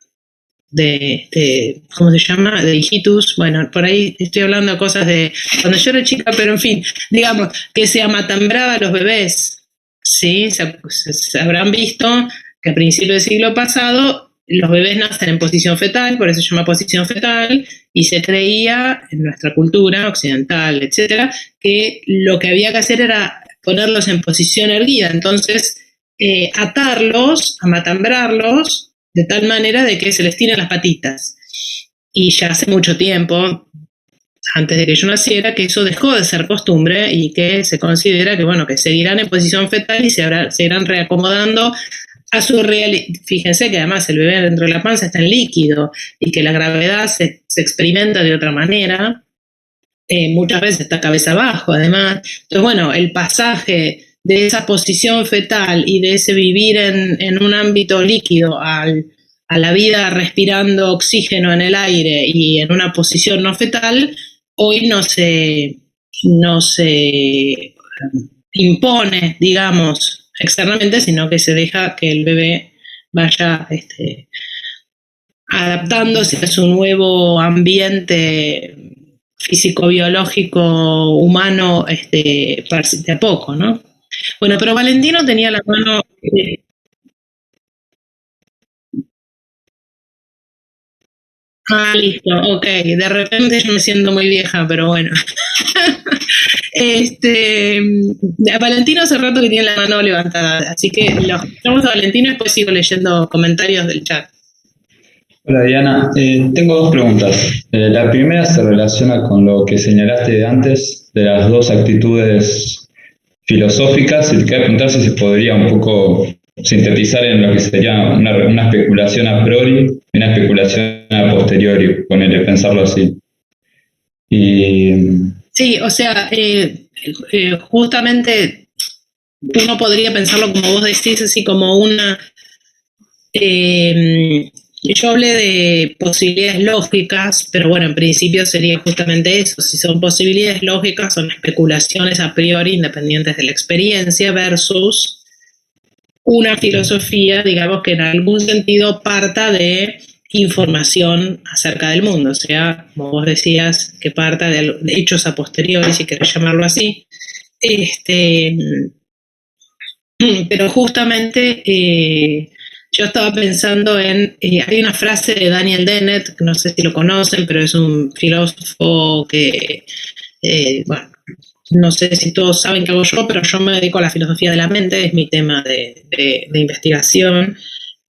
¿cómo se llama? De hijitus. Bueno, por ahí estoy hablando de cosas de cuando yo era chica, pero en fin, digamos, que se amatambraba a los bebés, ¿sí? Se habrán visto que a principios del siglo pasado los bebés nacen en posición fetal, por eso se llama posición fetal, y se creía en nuestra cultura occidental, etcétera, que lo que había que hacer era ponerlos en posición erguida, entonces atarlos, amatambrarlos, de tal manera de que se les tiren las patitas. Y ya hace mucho tiempo, antes de que yo naciera, que eso dejó de ser costumbre y que se considera que, bueno, que seguirán en posición fetal y se irán reacomodando a su realidad. Fíjense que además el bebé dentro de la panza está en líquido y que la gravedad se experimenta de otra manera. Muchas veces está cabeza abajo, además. Entonces, bueno, el pasaje de esa posición fetal y de ese vivir en un ámbito líquido a la vida respirando oxígeno en el aire y en una posición no fetal, hoy no se impone, digamos, externamente, sino que se deja que el bebé vaya adaptándose a su nuevo ambiente físico-biológico humano de a poco, ¿no? Bueno, pero Valentino tenía la mano... listo, ok. De repente yo me siento muy vieja, pero bueno. Valentino hace rato que tiene la mano levantada, así que lo escuchamos a Valentino y después sigo leyendo comentarios del chat. Hola Diana, tengo dos preguntas. La primera se relaciona con lo que señalaste antes de las dos actitudes filosóficas, y te quería preguntar si se podría un poco sintetizar en lo que sería una especulación a priori y una especulación a posteriori, ponerle, pensarlo así. Sí, o sea, justamente uno podría pensarlo como vos decís, así como una... yo hablé de posibilidades lógicas, pero bueno, en principio sería justamente eso. Si son posibilidades lógicas, son especulaciones a priori independientes de la experiencia versus una filosofía, digamos, que en algún sentido parta de información acerca del mundo, o sea, como vos decías, que parta de hechos a posteriori, si querés llamarlo así. Pero justamente yo estaba pensando en, hay una frase de Daniel Dennett, que no sé si lo conocen, pero es un filósofo que, bueno, no sé si todos saben qué hago yo, pero yo me dedico a la filosofía de la mente, es mi tema de investigación,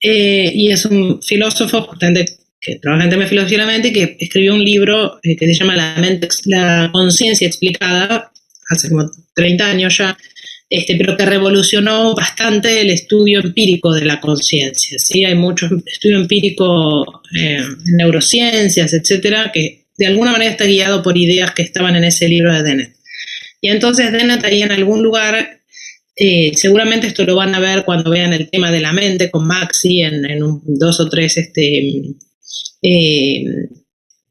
y es un filósofo justamente que trabaja en temas de filosofía de la mente y que escribió un libro que se llama La conciencia explicada, hace como 30 años ya, pero que revolucionó bastante el estudio empírico de la conciencia, ¿sí? Hay mucho estudio empírico en neurociencias, etcétera, que de alguna manera está guiado por ideas que estaban en ese libro de Dennett. Y entonces Dennett ahí en algún lugar, seguramente esto lo van a ver cuando vean el tema de la mente con Maxi en un 2 o 3,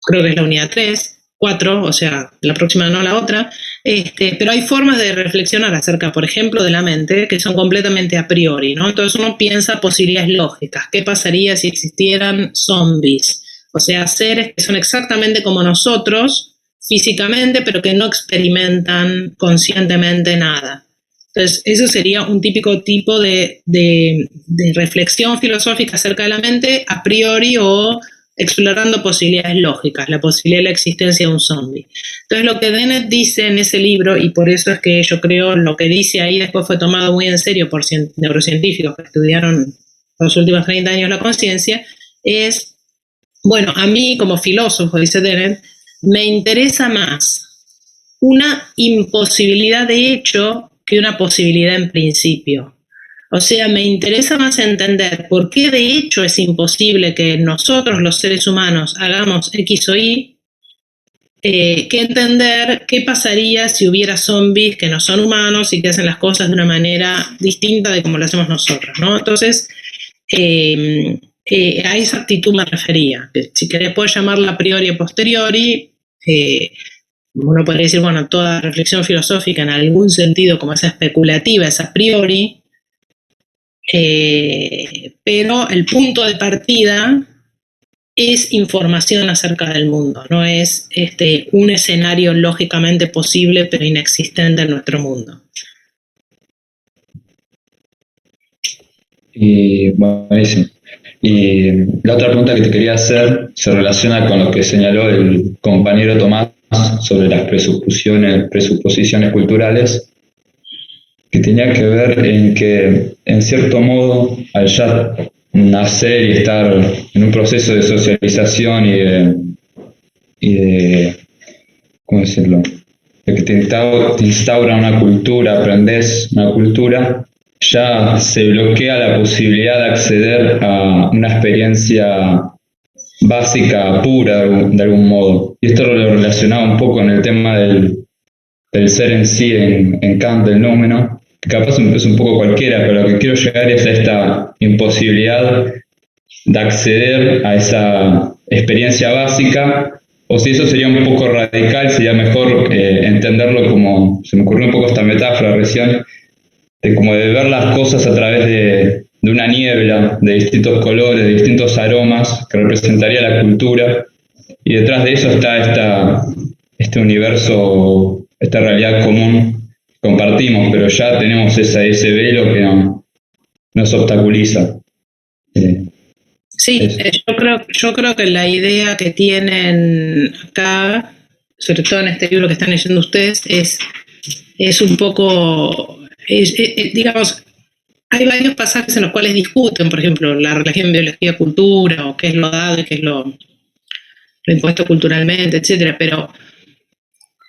creo que es la unidad 3, 4, o sea, la próxima no la otra, pero hay formas de reflexionar acerca, por ejemplo, de la mente que son completamente a priori, ¿no? Entonces uno piensa posibilidades lógicas. ¿Qué pasaría si existieran zombies? O sea, seres que son exactamente como nosotros físicamente, pero que no experimentan conscientemente nada. Entonces, eso sería un típico tipo de reflexión filosófica acerca de la mente a priori o explorando posibilidades lógicas, la posibilidad de la existencia de un zombie. Entonces, lo que Dennett dice en ese libro, y por eso es que yo creo lo que dice ahí después fue tomado muy en serio por neurocientíficos que estudiaron los últimos 30 años la conciencia, es, bueno, a mí como filósofo, dice Dennett, me interesa más una imposibilidad de hecho que una posibilidad en principio. O sea, me interesa más entender por qué de hecho es imposible que nosotros los seres humanos hagamos X o Y, que entender qué pasaría si hubiera zombies que no son humanos y que hacen las cosas de una manera distinta de como lo hacemos nosotros, ¿no? Entonces, a esa actitud me refería, que si querés puedes llamarla a priori o posteriori. Uno podría decir, bueno, toda reflexión filosófica en algún sentido como esa especulativa es a priori, pero el punto de partida es información acerca del mundo, no es un escenario lógicamente posible pero inexistente en nuestro mundo. Y buenísimo. Y la otra pregunta que te quería hacer se relaciona con lo que señaló el compañero Tomás sobre las presuposiciones culturales, que tenía que ver en que, en cierto modo, al ya nacer y estar en un proceso de socialización y de ¿cómo decirlo? De que te instaura una cultura, aprendes una cultura, ya se bloquea la posibilidad de acceder a una experiencia básica, pura, de algún modo. Y esto lo relacionaba un poco con el tema del ser en sí en Kant, del númeno, que capaz es un poco cualquiera, pero lo que quiero llegar es a esta imposibilidad de acceder a esa experiencia básica, o si eso sería un poco radical, sería mejor entenderlo como, se me ocurrió un poco esta metáfora recién, de como de ver las cosas a través de una niebla, de distintos colores, de distintos aromas, que representaría la cultura, y detrás de eso está este universo, esta realidad común que compartimos, pero ya tenemos ese velo que nos obstaculiza. Sí, yo creo que la idea que tienen acá, sobre todo en este libro que están leyendo ustedes, es un poco, digamos, hay varios pasajes en los cuales discuten, por ejemplo, la relación biología-cultura, o qué es lo dado y qué es lo impuesto culturalmente, etcétera, pero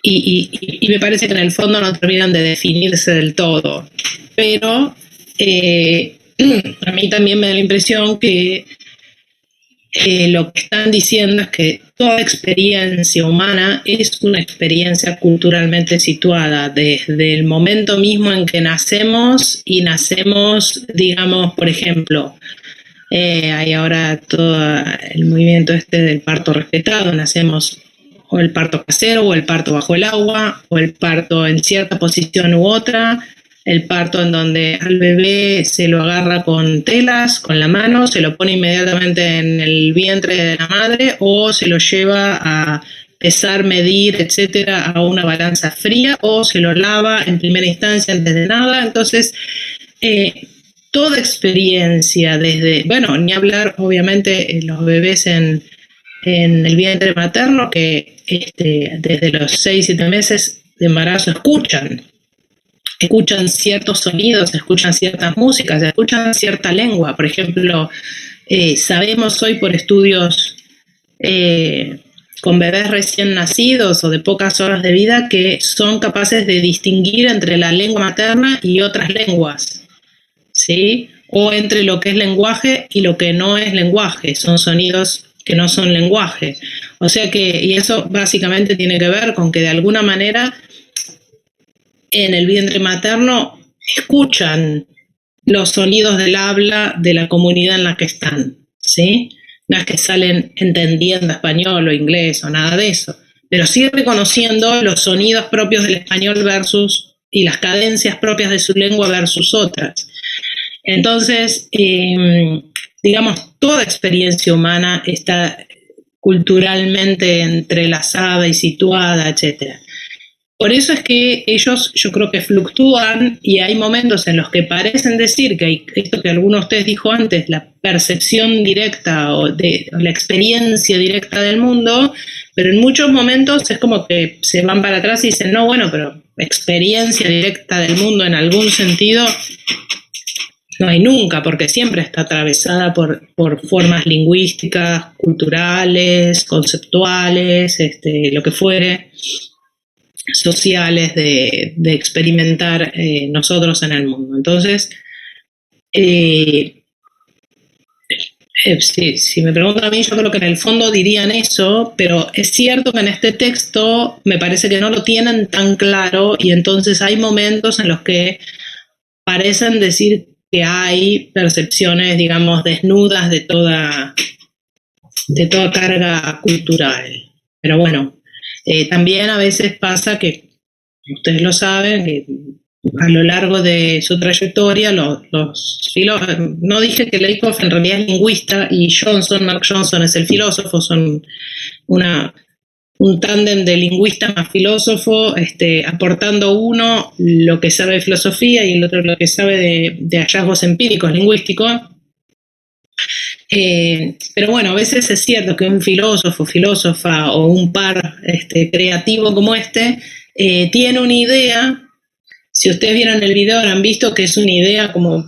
y me parece que en el fondo no terminan de definirse del todo. Pero a mí también me da la impresión que lo que están diciendo es que toda experiencia humana es una experiencia culturalmente situada desde el momento mismo en que nacemos, y nacemos, digamos, por ejemplo, hay ahora todo el movimiento del parto respetado, nacemos o el parto casero, o el parto bajo el agua, o el parto en cierta posición u otra, el parto en donde al bebé se lo agarra con telas, con la mano, se lo pone inmediatamente en el vientre de la madre, o se lo lleva a pesar, medir, etcétera, a una balanza fría, o se lo lava en primera instancia antes de nada. Entonces, toda experiencia, desde, bueno, ni hablar obviamente los bebés en el vientre materno, que desde los 6-7 meses de embarazo escuchan ciertos sonidos, escuchan ciertas músicas, escuchan cierta lengua. Por ejemplo, sabemos hoy por estudios con bebés recién nacidos o de pocas horas de vida que son capaces de distinguir entre la lengua materna y otras lenguas, ¿sí? O entre lo que es lenguaje y lo que no es lenguaje, son sonidos que no son lenguaje. O sea que, y eso básicamente tiene que ver con que de alguna manera en el vientre materno escuchan los sonidos del habla de la comunidad en la que están, ¿sí? No es que salen entendiendo español o inglés o nada de eso, pero sí reconociendo los sonidos propios del español y las cadencias propias de su lengua versus otras. Entonces, digamos, toda experiencia humana está culturalmente entrelazada y situada, etcétera. Por eso es que ellos, yo creo que fluctúan, y hay momentos en los que parecen decir que hay esto que alguno de ustedes dijo antes, la percepción directa o la experiencia directa del mundo, pero en muchos momentos es como que se van para atrás y dicen, no, bueno, pero experiencia directa del mundo en algún sentido no hay nunca, porque siempre está atravesada por formas lingüísticas, culturales, conceptuales, lo que fuere, sociales, de experimentar nosotros en el mundo. Entonces, Si me preguntan a mí, yo creo que en el fondo dirían eso, pero es cierto que en este texto me parece que no lo tienen tan claro y entonces hay momentos en los que parecen decir que hay percepciones, digamos, desnudas de toda carga cultural. Pero bueno, también a veces pasa que, ustedes lo saben, que a lo largo de su trayectoria, no dije que Lakoff en realidad es lingüista y Mark Johnson es el filósofo, son un tándem de lingüista más filósofo, aportando uno lo que sabe de filosofía y el otro lo que sabe de hallazgos empíricos lingüísticos. Pero bueno, a veces es cierto que un filósofo, filósofa o un par creativo como tiene una idea. Si ustedes vieron el video habrán visto que es una idea como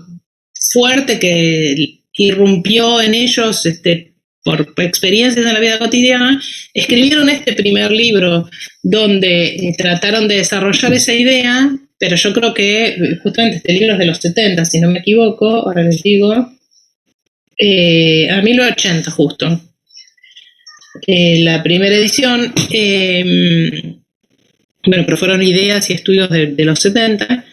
fuerte que irrumpió en ellos por experiencias en la vida cotidiana. Escribieron este primer libro donde trataron de desarrollar esa idea, pero yo creo que justamente este libro es de los 70, si no me equivoco, ahora les digo, a 1980 justo. La primera edición, bueno, pero fueron ideas y estudios de los 70,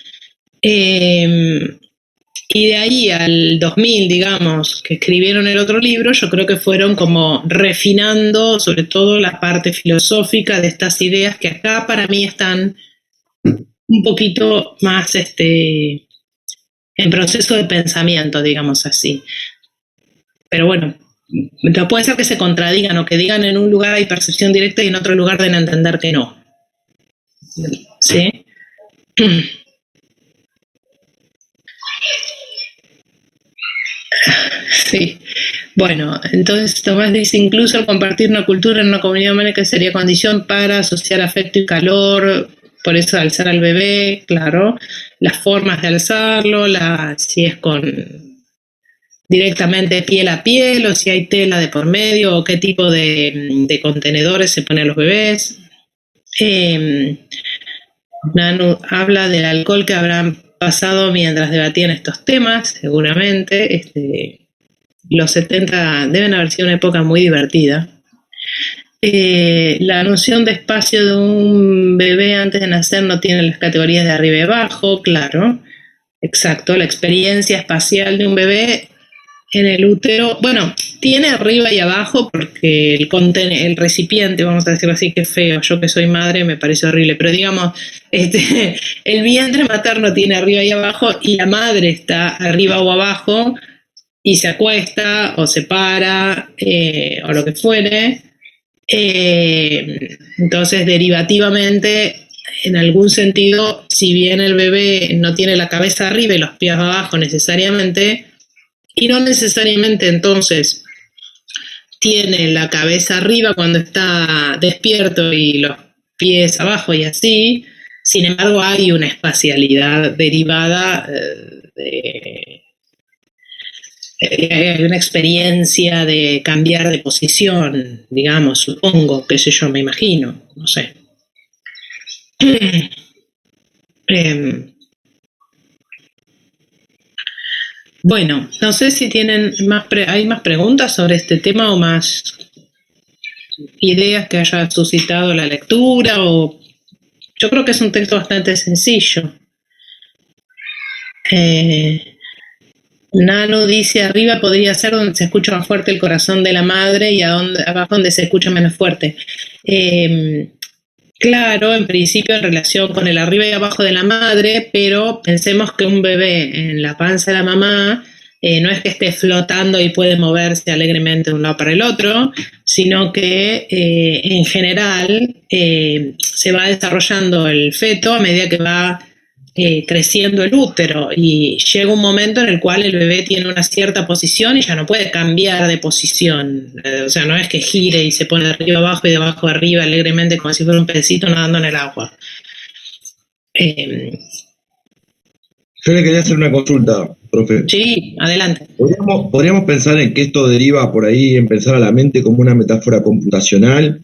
y de ahí al 2000, digamos, que escribieron el otro libro, yo creo que fueron como refinando sobre todo la parte filosófica de estas ideas que acá para mí están un poquito más en proceso de pensamiento, digamos así. Pero bueno, puede ser que se contradigan o que digan en un lugar hay percepción directa y en otro lugar deben entender que no. ¿Sí? Sí. Bueno, entonces Tomás dice, incluso el compartir una cultura en una comunidad humana que sería condición para asociar afecto y calor, por eso alzar al bebé, claro, las formas de alzarlo, si es directamente piel a piel o si hay tela de por medio o qué tipo de contenedores se ponen a los bebés. Nanu habla del alcohol que habrán pasado mientras debatían estos temas, seguramente. Los 70 deben haber sido una época muy divertida. La noción de espacio de un bebé antes de nacer no tiene las categorías de arriba y abajo, claro. Exacto, la experiencia espacial de un bebé en el útero, bueno, tiene arriba y abajo porque el recipiente, vamos a decirlo así, que feo, yo que soy madre me parece horrible, pero digamos, el vientre materno tiene arriba y abajo y la madre está arriba o abajo y se acuesta o se para o lo que fuere. Entonces, derivativamente, en algún sentido, si bien el bebé no tiene la cabeza arriba y los pies abajo necesariamente, y no necesariamente entonces tiene la cabeza arriba cuando está despierto y los pies abajo y así, sin embargo hay una espacialidad derivada de una experiencia de cambiar de posición, digamos, supongo, qué sé yo, me imagino, no sé. Bueno, no sé si tienen hay más preguntas sobre este tema o más ideas que haya suscitado la lectura, o yo creo que es un texto bastante sencillo. Nano dice, arriba podría ser donde se escucha más fuerte el corazón de la madre y abajo donde se escucha menos fuerte. Claro, en principio en relación con el arriba y abajo de la madre, pero pensemos que un bebé en la panza de la mamá no es que esté flotando y puede moverse alegremente de un lado para el otro, sino que en general se va desarrollando el feto a medida que va creciendo el útero y llega un momento en el cual el bebé tiene una cierta posición y ya no puede cambiar de posición. O sea, no es que gire y se pone de arriba abajo y de abajo arriba alegremente como si fuera un pececito nadando en el agua. Yo le quería hacer una consulta, profe. Sí, adelante. ¿Podríamos pensar en que esto deriva por ahí en pensar a la mente como una metáfora computacional?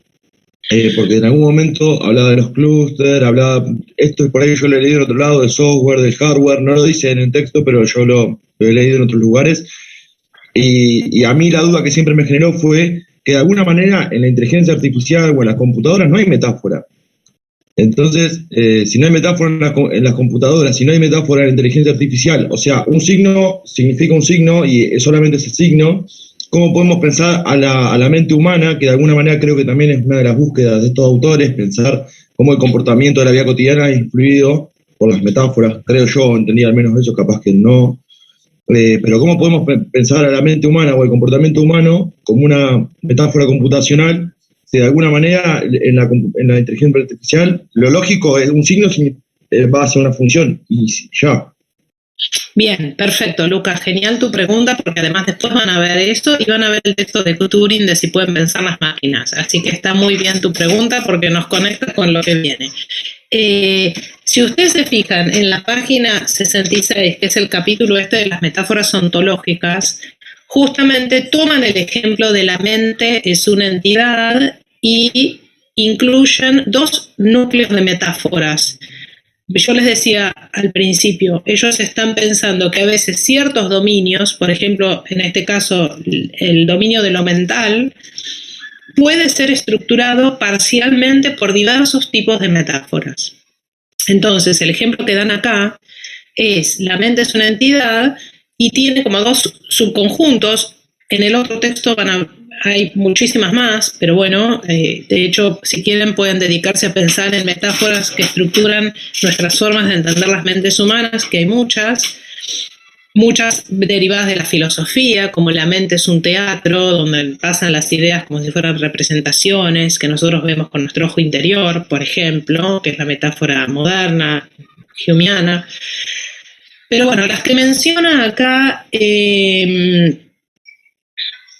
Porque en algún momento hablaba de los clústeres, hablaba, esto por ahí yo lo he leído en otro lado, del software, del hardware, no lo dice en el texto, pero yo lo he leído en otros lugares, Y a mí la duda que siempre me generó fue que de alguna manera en la inteligencia artificial o en las computadoras no hay metáfora. Entonces, si no hay metáfora en las computadoras, si no hay metáfora en la inteligencia artificial, o sea, un signo significa un signo y es solamente ese signo, ¿cómo podemos pensar a la mente humana, que de alguna manera creo que también es una de las búsquedas de estos autores, pensar cómo el comportamiento de la vida cotidiana es influido por las metáforas? Creo yo, entendí al menos eso, capaz que no. Pero ¿cómo podemos pensar a la mente humana o el comportamiento humano como una metáfora computacional? Si de alguna manera en la inteligencia artificial lo lógico es un signo va a ser una función y ya. Bien, perfecto, Lucas, genial tu pregunta, porque además después van a ver esto y van a ver el texto de Turing de si pueden pensar las máquinas. Así que está muy bien tu pregunta porque nos conecta con lo que viene. Si ustedes se fijan en la página 66, que es el capítulo de las metáforas ontológicas, justamente toman el ejemplo de la mente es una entidad y incluyen dos núcleos de metáforas. Yo les decía al principio, ellos están pensando que a veces ciertos dominios, por ejemplo, en este caso el dominio de lo mental, puede ser estructurado parcialmente por diversos tipos de metáforas. Entonces, el ejemplo que dan acá es, la mente es una entidad y tiene como dos subconjuntos. En el otro texto hay muchísimas más, pero bueno, de hecho, si quieren pueden dedicarse a pensar en metáforas que estructuran nuestras formas de entender las mentes humanas, que hay muchas derivadas de la filosofía, como la mente es un teatro, donde pasan las ideas como si fueran representaciones que nosotros vemos con nuestro ojo interior, por ejemplo, que es la metáfora moderna, humeana. Pero bueno, las que menciona acá en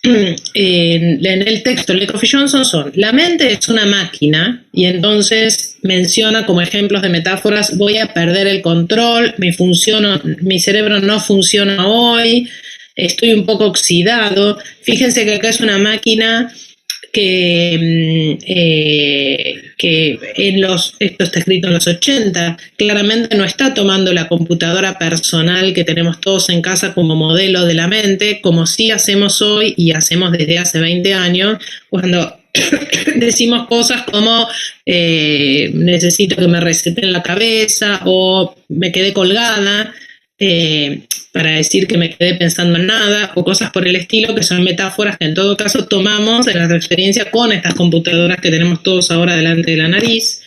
el texto, Le Coffey Johnson son, la mente es una máquina, y entonces menciona como ejemplos de metáforas, voy a perder el control, mi cerebro no funciona hoy, estoy un poco oxidado. Fíjense que acá es una máquina que esto está escrito en los 80, claramente no está tomando la computadora personal que tenemos todos en casa como modelo de la mente, como sí hacemos hoy y hacemos desde hace 20 años, cuando decimos cosas como necesito que me reseten la cabeza o me quedé colgada, para decir que me quedé pensando en nada, o cosas por el estilo, que son metáforas que en todo caso tomamos de nuestra experiencia con estas computadoras que tenemos todos ahora delante de la nariz.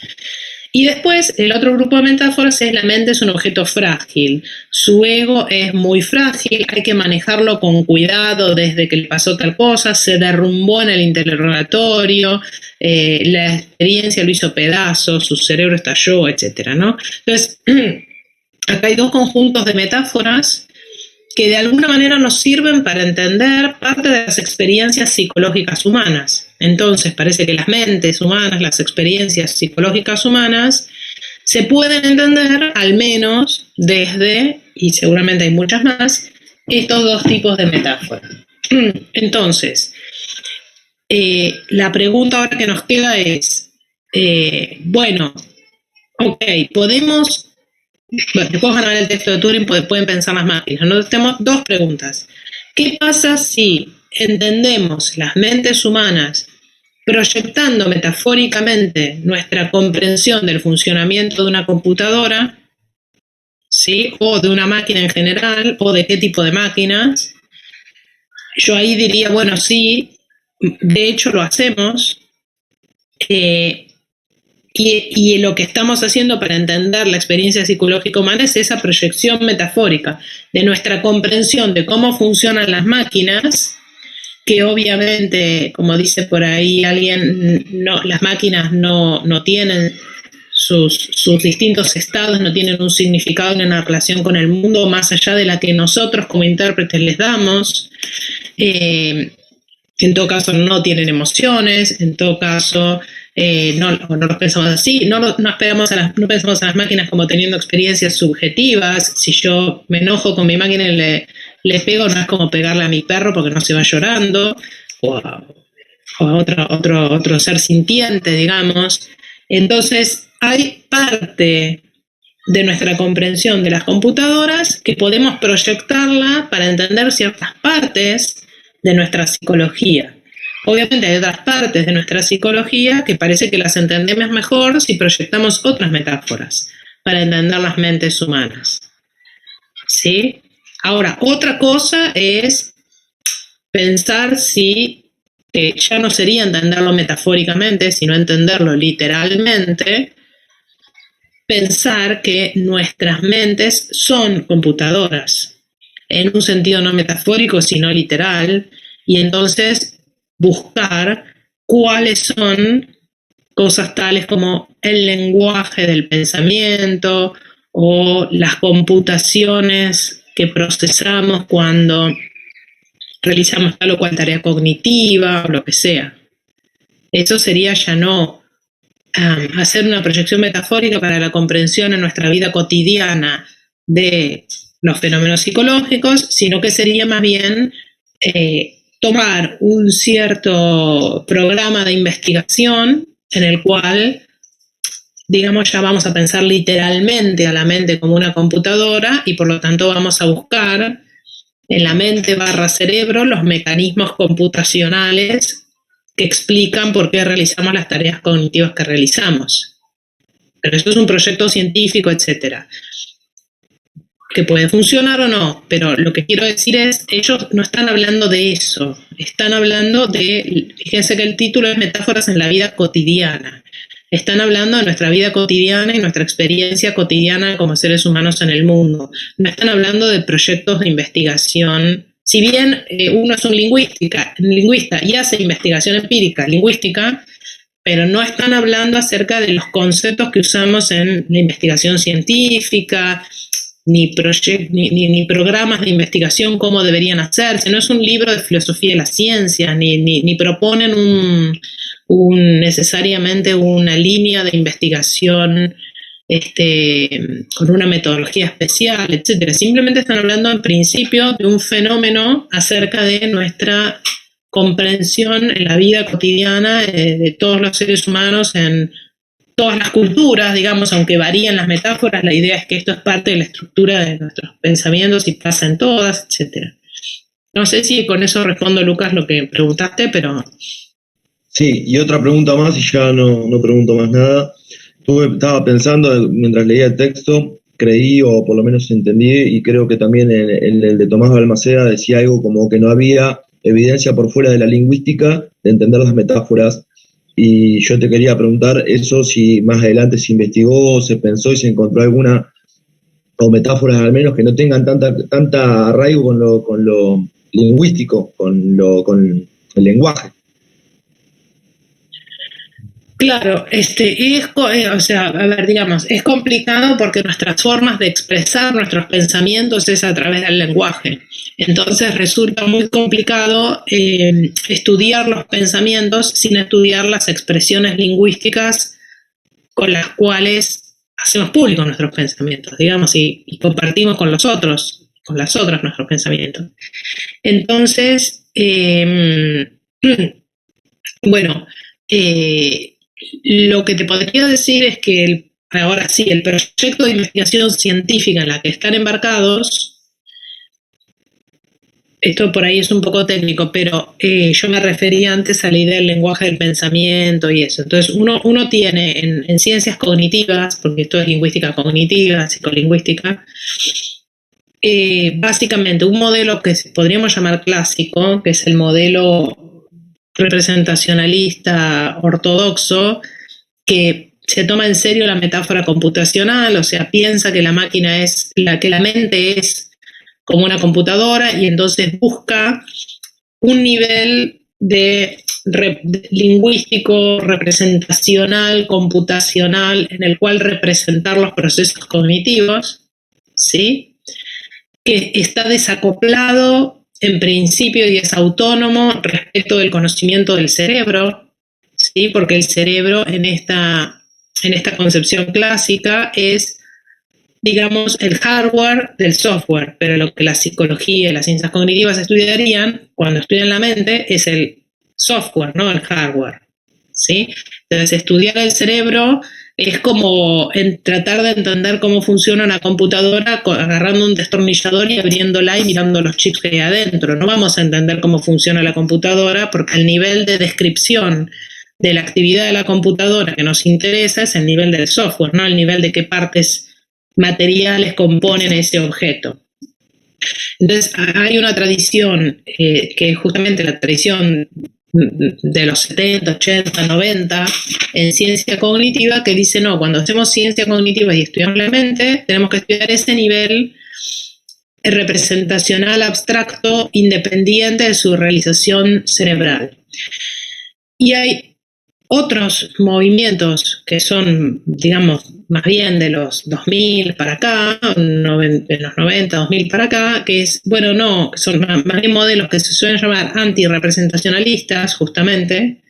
Y después, el otro grupo de metáforas es la mente es un objeto frágil, su ego es muy frágil, hay que manejarlo con cuidado desde que le pasó tal cosa, se derrumbó en el interrogatorio, la experiencia lo hizo pedazos, su cerebro estalló, etcétera, ¿no? Entonces, acá hay dos conjuntos de metáforas que de alguna manera nos sirven para entender parte de las experiencias psicológicas humanas. Entonces, parece que las mentes humanas, las experiencias psicológicas humanas, se pueden entender al menos desde, y seguramente hay muchas más, estos dos tipos de metáforas. Entonces, la pregunta ahora que nos queda es, bueno, ok, podemos... Bueno, después van a ver el texto de Turing, pueden pensar las máquinas. Nosotros tenemos dos preguntas. ¿Qué pasa si entendemos las mentes humanas proyectando metafóricamente nuestra comprensión del funcionamiento de una computadora, ¿sí? O de una máquina en general, o de qué tipo de máquinas? Yo ahí diría, bueno, sí, de hecho lo hacemos. Y lo que estamos haciendo para entender la experiencia psicológica humana es esa proyección metafórica de nuestra comprensión de cómo funcionan las máquinas, que obviamente, como dice por ahí alguien, las máquinas no tienen sus distintos estados, no tienen un significado ni una relación con el mundo más allá de la que nosotros como intérpretes les damos. En todo caso no tienen emociones, en todo caso no los pensamos así, no pensamos a las máquinas como teniendo experiencias subjetivas. Si yo me enojo con mi máquina y le pego, no es como pegarle a mi perro porque no se va llorando, o a otro ser sintiente, digamos. Entonces hay parte de nuestra comprensión de las computadoras que podemos proyectarla para entender ciertas partes de nuestra psicología. Obviamente hay otras partes de nuestra psicología que parece que las entendemos mejor si proyectamos otras metáforas para entender las mentes humanas. ¿Sí? Ahora, otra cosa es pensar si ya no sería entenderlo metafóricamente, sino entenderlo literalmente, pensar que nuestras mentes son computadoras, en un sentido no metafórico, sino literal, y entonces buscar cuáles son cosas tales como el lenguaje del pensamiento o las computaciones que procesamos cuando realizamos tal o cual tarea cognitiva o lo que sea. Eso sería ya no hacer una proyección metafórica para la comprensión en nuestra vida cotidiana de los fenómenos psicológicos, sino que sería más bien tomar un cierto programa de investigación en el cual, digamos, ya vamos a pensar literalmente a la mente como una computadora y por lo tanto vamos a buscar en la mente / cerebro los mecanismos computacionales que explican por qué realizamos las tareas cognitivas que realizamos. Pero eso es un proyecto científico, etcétera, que puede funcionar o no, pero lo que quiero decir es, ellos no están hablando de eso, están hablando de, fíjense que el título es Metáforas en la vida cotidiana. Están hablando de nuestra vida cotidiana y nuestra experiencia cotidiana como seres humanos en el mundo. No están hablando de proyectos de investigación. Si bien uno es un lingüista y hace investigación empírica lingüística, pero no están hablando acerca de los conceptos que usamos en la investigación científica, ni programas de investigación cómo deberían hacerse. No es un libro de filosofía de la ciencia, ni proponen necesariamente una línea de investigación con una metodología especial, etcétera. Simplemente están hablando en principio de un fenómeno acerca de nuestra comprensión en la vida cotidiana de todos los seres humanos en todas las culturas, digamos, aunque varían las metáforas, la idea es que esto es parte de la estructura de nuestros pensamientos y pasa en todas, etcétera. No sé si con eso respondo, Lucas, lo que preguntaste, pero... Sí, y otra pregunta más y ya no pregunto más nada. Estaba pensando mientras leía el texto, creí o por lo menos entendí, y creo que también el de Tomás Balmaceda decía algo como que no había evidencia por fuera de la lingüística de entender las metáforas. Y yo te quería preguntar eso, si más adelante se investigó, se pensó y se encontró alguna, o metáforas al menos que no tengan tanta arraigo con lo lingüístico, con el lenguaje. Claro, digamos, es complicado porque nuestras formas de expresar nuestros pensamientos es a través del lenguaje. Entonces resulta muy complicado estudiar los pensamientos sin estudiar las expresiones lingüísticas con las cuales hacemos públicos nuestros pensamientos, digamos, y compartimos con las otras nuestros pensamientos. Entonces, bueno, lo que te podría decir es que el proyecto de investigación científica en la que están embarcados, esto por ahí es un poco técnico, pero yo me refería antes a la idea del lenguaje del pensamiento y eso. Entonces uno tiene en ciencias cognitivas, porque esto es lingüística cognitiva, psicolingüística, básicamente un modelo que podríamos llamar clásico, que es el modelo representacionalista ortodoxo, que se toma en serio la metáfora computacional, o sea, piensa que la mente es como una computadora y entonces busca un nivel de lingüístico, representacional, computacional, en el cual representar los procesos cognitivos, ¿sí? Que está desacoplado en principio y es autónomo respecto del conocimiento del cerebro, ¿sí? Porque el cerebro en esta concepción clásica es, digamos, el hardware del software, pero lo que la psicología y las ciencias cognitivas estudiarían cuando estudian la mente es el software, no el hardware, ¿sí? Entonces, estudiar el cerebro es como tratar de entender cómo funciona una computadora agarrando un destornillador y abriéndola y mirando los chips que hay adentro. No vamos a entender cómo funciona la computadora porque el nivel de descripción de la actividad de la computadora que nos interesa es el nivel del software, no el nivel de qué partes materiales componen ese objeto. Entonces, hay una tradición que es justamente la tradición de los 70, 80, 90 en ciencia cognitiva que dice, no, cuando hacemos ciencia cognitiva y estudiamos la mente, tenemos que estudiar ese nivel representacional abstracto independiente de su realización cerebral. Y hay otros movimientos que son, digamos, más bien de los 2000 para acá, de los 90, 2000 para acá, que es, bueno, no, que son más bien modelos que se suelen llamar antirrepresentacionalistas, justamente,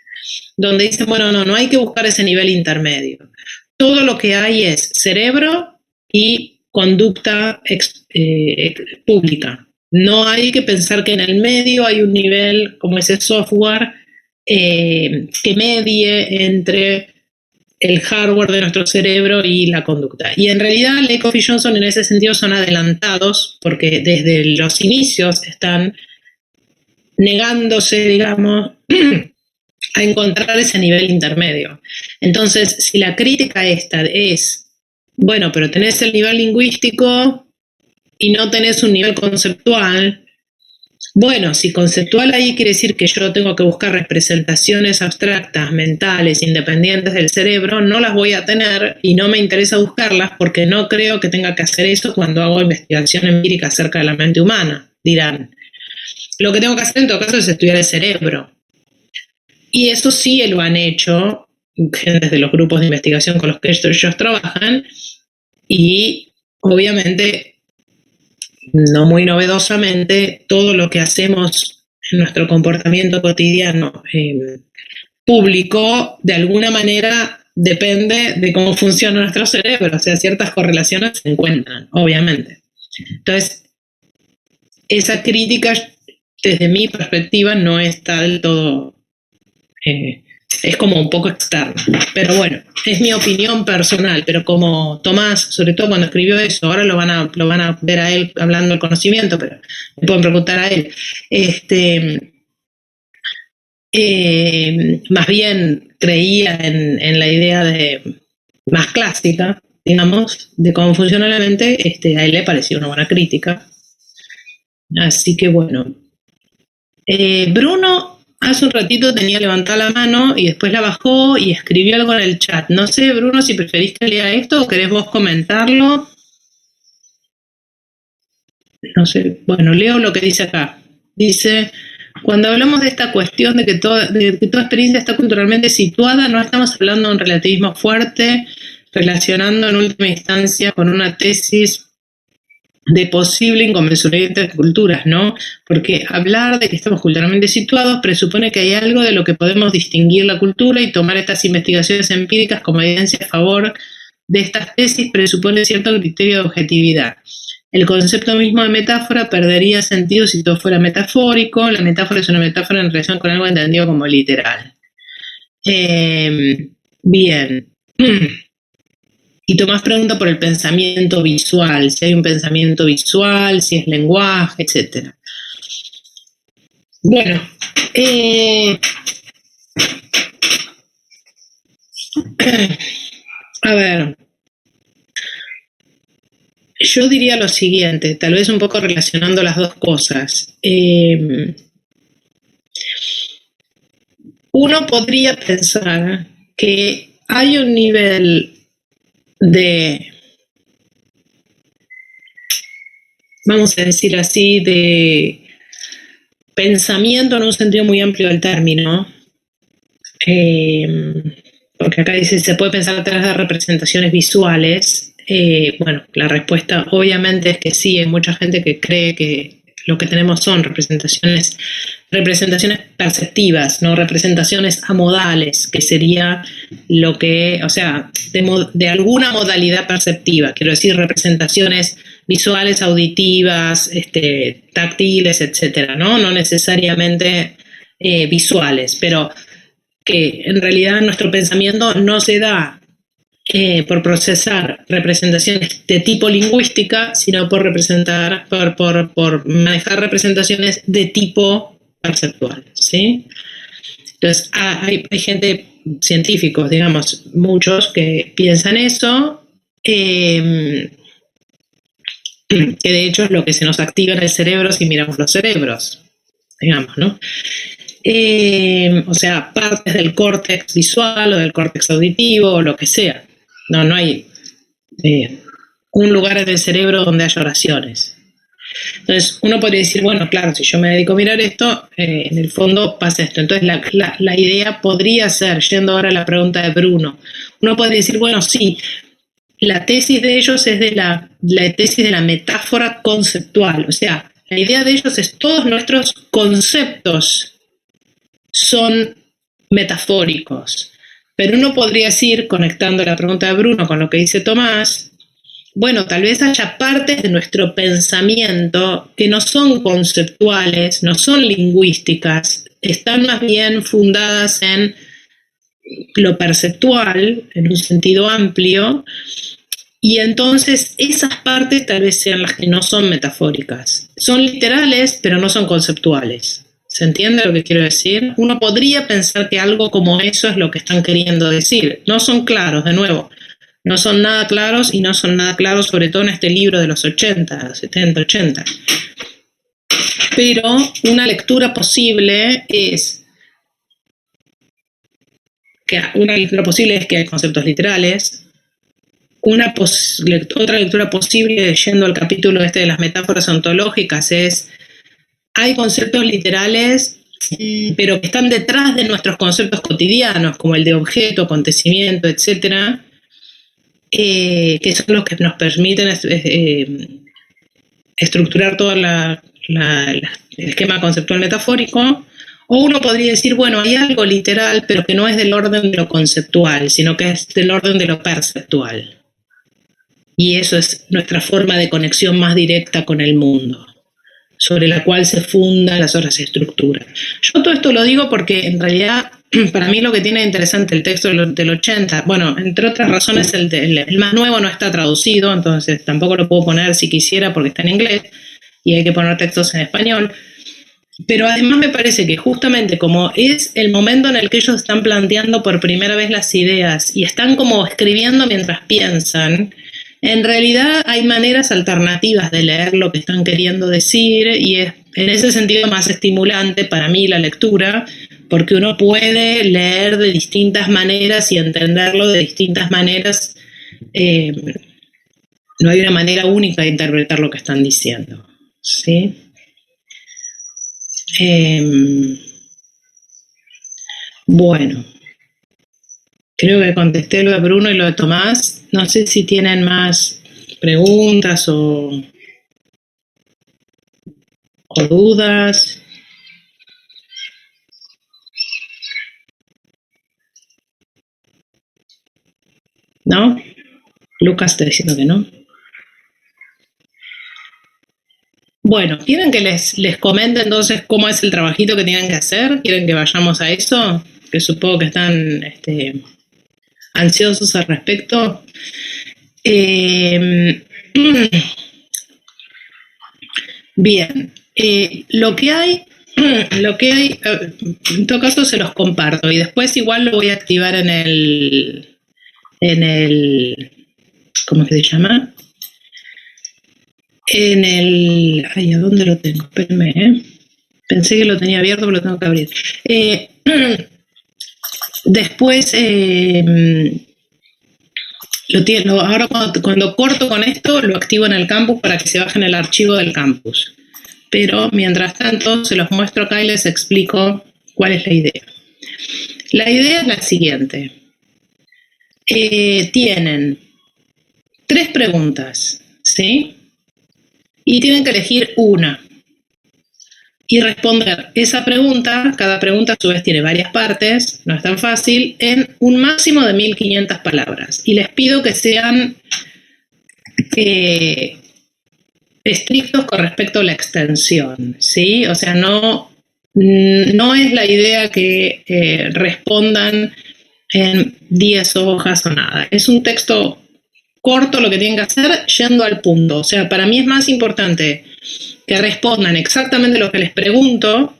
donde dicen, bueno, no hay que buscar ese nivel intermedio. Todo lo que hay es cerebro y conducta pública. No hay que pensar que en el medio hay un nivel como ese software que medie entre el hardware de nuestro cerebro y la conducta. Y en realidad Lakoff y Johnson en ese sentido son adelantados porque desde los inicios están negándose, digamos, a encontrar ese nivel intermedio. Entonces, si la crítica esta es, bueno, pero tenés el nivel lingüístico y no tenés un nivel conceptual. Bueno, si conceptual ahí quiere decir que yo tengo que buscar representaciones abstractas, mentales, independientes del cerebro, no las voy a tener y no me interesa buscarlas porque no creo que tenga que hacer eso cuando hago investigación empírica acerca de la mente humana, dirán. Lo que tengo que hacer en todo caso es estudiar el cerebro. Y eso sí lo han hecho gente de los grupos de investigación con los que ellos trabajan y obviamente no muy novedosamente, todo lo que hacemos en nuestro comportamiento cotidiano público, de alguna manera depende de cómo funciona nuestro cerebro. O sea, ciertas correlaciones se encuentran, obviamente. Entonces, esa crítica, desde mi perspectiva, no está del todo... es como un poco externa. Pero bueno, es mi opinión personal. Pero como Tomás, sobre todo cuando escribió eso, ahora lo van a ver a él hablando del conocimiento, pero me pueden preguntar a él. Más bien creía en la idea más clásica, digamos, de cómo funciona la mente. A él le pareció una buena crítica. Así que bueno. Bruno hace un ratito tenía levantada la mano y después la bajó y escribió algo en el chat. No sé, Bruno, si preferís que lea esto o querés vos comentarlo. No sé, bueno, leo lo que dice acá. Dice, cuando hablamos de esta cuestión de que toda experiencia está culturalmente situada, no estamos hablando de un relativismo fuerte, relacionando en última instancia con una tesis de posible inconmensurabilidad entre culturas, ¿no? Porque hablar de que estamos culturalmente situados presupone que hay algo de lo que podemos distinguir la cultura y tomar estas investigaciones empíricas como evidencia a favor de estas tesis presupone cierto criterio de objetividad. El concepto mismo de metáfora perdería sentido si todo fuera metafórico. La metáfora es una metáfora en relación con algo entendido como literal. Bien. Y Tomás pregunta por el pensamiento visual, si hay un pensamiento visual, si es lenguaje, etc. Bueno, a ver, yo diría lo siguiente, tal vez un poco relacionando las dos cosas. Uno podría pensar que hay un nivel de, vamos a decir así, de pensamiento en un sentido muy amplio del término, porque acá dice, ¿se puede pensar a través de representaciones visuales? Bueno, la respuesta obviamente es que sí, hay mucha gente que cree que lo que tenemos son representaciones perceptivas, no representaciones amodales, que sería lo que, o sea, de alguna modalidad perceptiva, quiero decir representaciones visuales, auditivas, táctiles, etcétera, ¿no? No necesariamente visuales, pero que en realidad nuestro pensamiento no se da por procesar representaciones de tipo lingüística, sino por representar, por manejar representaciones de tipo perceptual, ¿sí? Entonces, hay gente, científicos, digamos, muchos que piensan eso, que de hecho es lo que se nos activa en el cerebro si miramos los cerebros, digamos, ¿no? O sea, partes del córtex visual o del córtex auditivo o lo que sea. No hay un lugar en el cerebro donde haya oraciones. Entonces, uno podría decir, bueno, claro, si yo me dedico a mirar esto, en el fondo pasa esto. Entonces, la idea podría ser, yendo ahora a la pregunta de Bruno, uno podría decir, bueno, sí, la tesis de ellos es de la tesis de la metáfora conceptual. O sea, la idea de ellos es todos nuestros conceptos son metafóricos. Pero uno podría decir, conectando la pregunta de Bruno con lo que dice Tomás, bueno, tal vez haya partes de nuestro pensamiento que no son conceptuales, no son lingüísticas, están más bien fundadas en lo perceptual, en un sentido amplio, y entonces esas partes tal vez sean las que no son metafóricas. Son literales, pero no son conceptuales. ¿Se entiende lo que quiero decir? Uno podría pensar que algo como eso es lo que están queriendo decir. No son claros, de nuevo. No son nada claros y no son nada claros, sobre todo en este libro de los 80, 70, 80. Pero una lectura posible es que hay conceptos literales. Otra lectura posible, leyendo el capítulo de las metáforas ontológicas, es hay conceptos literales, pero que están detrás de nuestros conceptos cotidianos, como el de objeto, acontecimiento, etcétera, que son los que nos permiten estructurar todo el esquema conceptual metafórico. O uno podría decir, bueno, hay algo literal, pero que no es del orden de lo conceptual, sino que es del orden de lo perceptual. Y eso es nuestra forma de conexión más directa con el mundo, sobre la cual se fundan las otras estructuras. Yo todo esto lo digo porque en realidad para mí lo que tiene interesante el texto del 80, bueno, entre otras razones el más nuevo no está traducido, entonces tampoco lo puedo poner si quisiera porque está en inglés y hay que poner textos en español, pero además me parece que justamente como es el momento en el que ellos están planteando por primera vez las ideas y están como escribiendo mientras piensan, en realidad hay maneras alternativas de leer lo que están queriendo decir y es en ese sentido más estimulante para mí la lectura, porque uno puede leer de distintas maneras y entenderlo de distintas maneras. No hay una manera única de interpretar lo que están diciendo, ¿sí? Bueno. Creo que contesté lo de Bruno y lo de Tomás. No sé si tienen más preguntas o dudas. ¿No? Lucas está diciendo que no. Bueno, ¿quieren que les comente entonces cómo es el trabajito que tienen que hacer? ¿Quieren que vayamos a eso? Que supongo que están ansiosos al respecto. Bien, lo que hay, en todo caso se los comparto y después igual lo voy a activar en el, ¿cómo es que se llama? Ay, ¿a dónde lo tengo? Espérenme, Pensé que lo tenía abierto, pero lo tengo que abrir. Después, ahora cuando corto con esto, lo activo en el campus para que se baje en el archivo del campus. Pero mientras tanto, se los muestro acá y les explico cuál es la idea. La idea es la siguiente. Tienen 3 preguntas, ¿sí? Y tienen que elegir una. Y responder esa pregunta, cada pregunta a su vez tiene varias partes, no es tan fácil, en un máximo de 1500 palabras. Y les pido que sean estrictos con respecto a la extensión, ¿sí? O sea, no no es la idea que respondan en 10 hojas o nada. Es un texto corto lo que tienen que hacer yendo al punto. O sea, para mí es más importante que respondan exactamente lo que les pregunto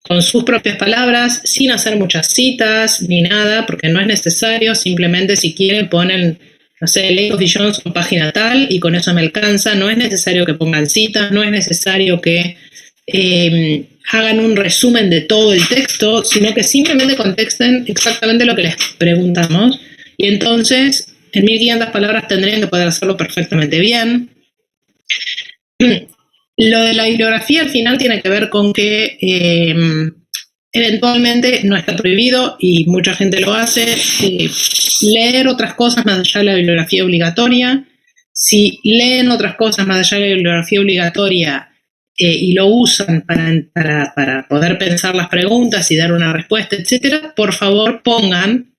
con sus propias palabras, sin hacer muchas citas ni nada, porque no es necesario. Simplemente si quieren ponen, no sé, Lake of Johnson página tal y con eso me alcanza. No es necesario que pongan citas, no es necesario que hagan un resumen de todo el texto, sino que simplemente contesten exactamente lo que les preguntamos. Y entonces, en 1500 palabras tendrían que poder hacerlo perfectamente bien. Lo de la bibliografía al final tiene que ver con que eventualmente no está prohibido y mucha gente lo hace, leer otras cosas más allá de la bibliografía obligatoria. Si leen otras cosas más allá de la bibliografía obligatoria y lo usan para poder pensar las preguntas y dar una respuesta, etcétera, por favor pongan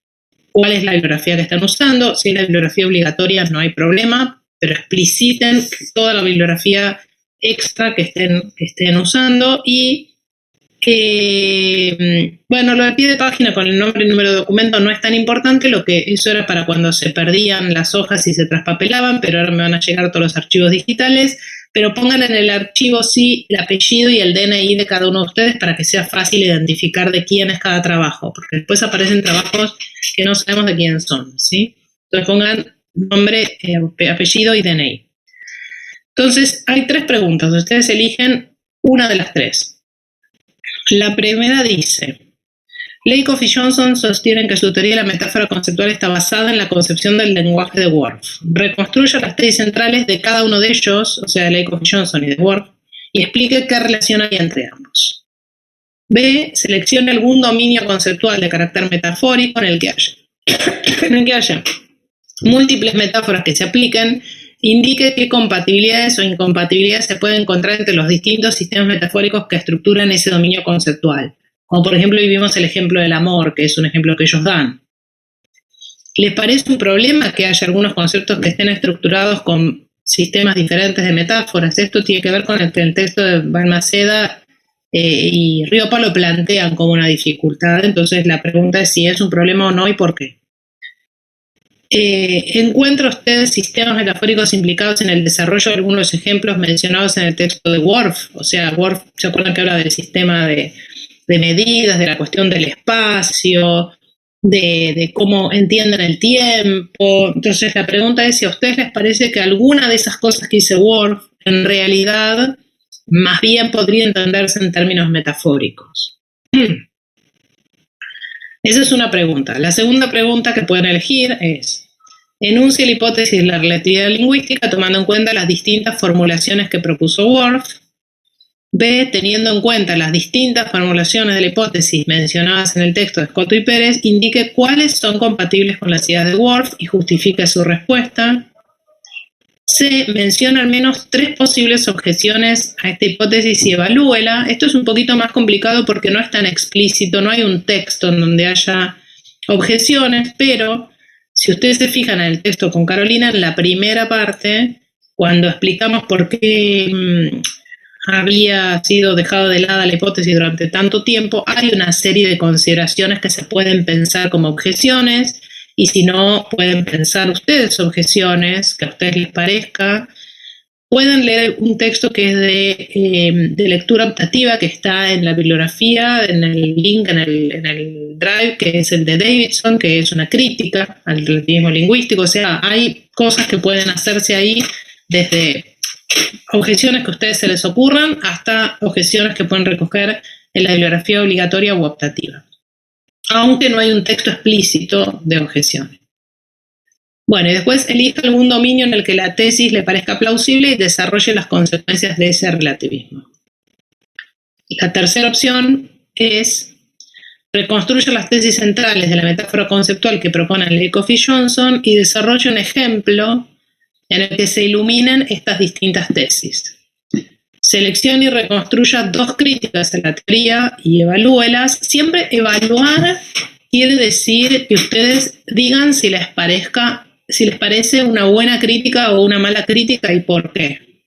cuál es la bibliografía que están usando. Si es la bibliografía obligatoria no hay problema, pero expliciten toda la bibliografía extra que estén usando. Y bueno, lo de pie de página con el nombre y número de documento no es tan importante. Eso era para cuando se perdían las hojas y se traspapelaban, pero ahora me van a llegar todos los archivos digitales. Pero pongan en el archivo sí el apellido y el DNI de cada uno de ustedes para que sea fácil identificar de quién es cada trabajo, porque después aparecen trabajos que no sabemos de quién son, ¿sí? Entonces pongan nombre, apellido y DNI. Entonces hay 3 preguntas, ustedes eligen una de las 3. La primera dice: Lakoff y Johnson sostienen que su teoría de la metáfora conceptual está basada en la concepción del lenguaje de Worf. Reconstruya las tesis centrales de cada uno de ellos, o sea, de Lakoff y Johnson y de Worf, y explique qué relación hay entre ambos. B. Seleccione algún dominio conceptual de carácter metafórico en el que haya múltiples metáforas que se apliquen. Indique qué compatibilidades o incompatibilidades se pueden encontrar entre los distintos sistemas metafóricos que estructuran ese dominio conceptual. Como por ejemplo, hoy vimos el ejemplo del amor, que es un ejemplo que ellos dan. ¿Les parece un problema que haya algunos conceptos que estén estructurados con sistemas diferentes de metáforas? Esto tiene que ver con el texto de Balmaceda y Riopa lo plantean como una dificultad. Entonces la pregunta es si es un problema o no y por qué. ¿Encuentra usted sistemas metafóricos implicados en el desarrollo de algunos ejemplos mencionados en el texto de Worf? O sea, Worf, ¿se acuerdan que habla del sistema de medidas, de la cuestión del espacio, de cómo entienden el tiempo? Entonces la pregunta es si a ustedes les parece que alguna de esas cosas que dice Worf en realidad más bien podría entenderse en términos metafóricos. Esa es una pregunta. La segunda pregunta que pueden elegir es: enuncie la hipótesis de la relatividad lingüística tomando en cuenta las distintas formulaciones que propuso Worf. B. Teniendo en cuenta las distintas formulaciones de la hipótesis mencionadas en el texto de Scotto y Pérez, indique cuáles son compatibles con las ideas de Worf y justifique su respuesta. C. Menciona al menos 3 posibles objeciones a esta hipótesis y evalúela. Esto es un poquito más complicado porque no es tan explícito, no hay un texto en donde haya objeciones, pero si ustedes se fijan en el texto con Carolina, en la primera parte, cuando explicamos por qué había sido dejado de lado la hipótesis durante tanto tiempo, hay una serie de consideraciones que se pueden pensar como objeciones, y si no pueden pensar ustedes objeciones que a ustedes les parezca, pueden leer un texto que es de lectura optativa, que está en la bibliografía, en el link, en el drive, que es el de Davidson, que es una crítica al relativismo lingüístico. O sea, hay cosas que pueden hacerse ahí, desde objeciones que a ustedes se les ocurran hasta objeciones que pueden recoger en la bibliografía obligatoria u optativa, aunque no hay un texto explícito de objeciones. Bueno, y después elija algún dominio en el que la tesis le parezca plausible y desarrolle las consecuencias de ese relativismo. La tercera opción es: reconstruya las tesis centrales de la metáfora conceptual que proponen Lakoff y Johnson y desarrolle un ejemplo en el que se iluminen estas distintas tesis. Seleccione y reconstruya 2 críticas a la teoría y evalúelas. Siempre evaluar quiere decir que ustedes digan si les parece una buena crítica o una mala crítica y por qué.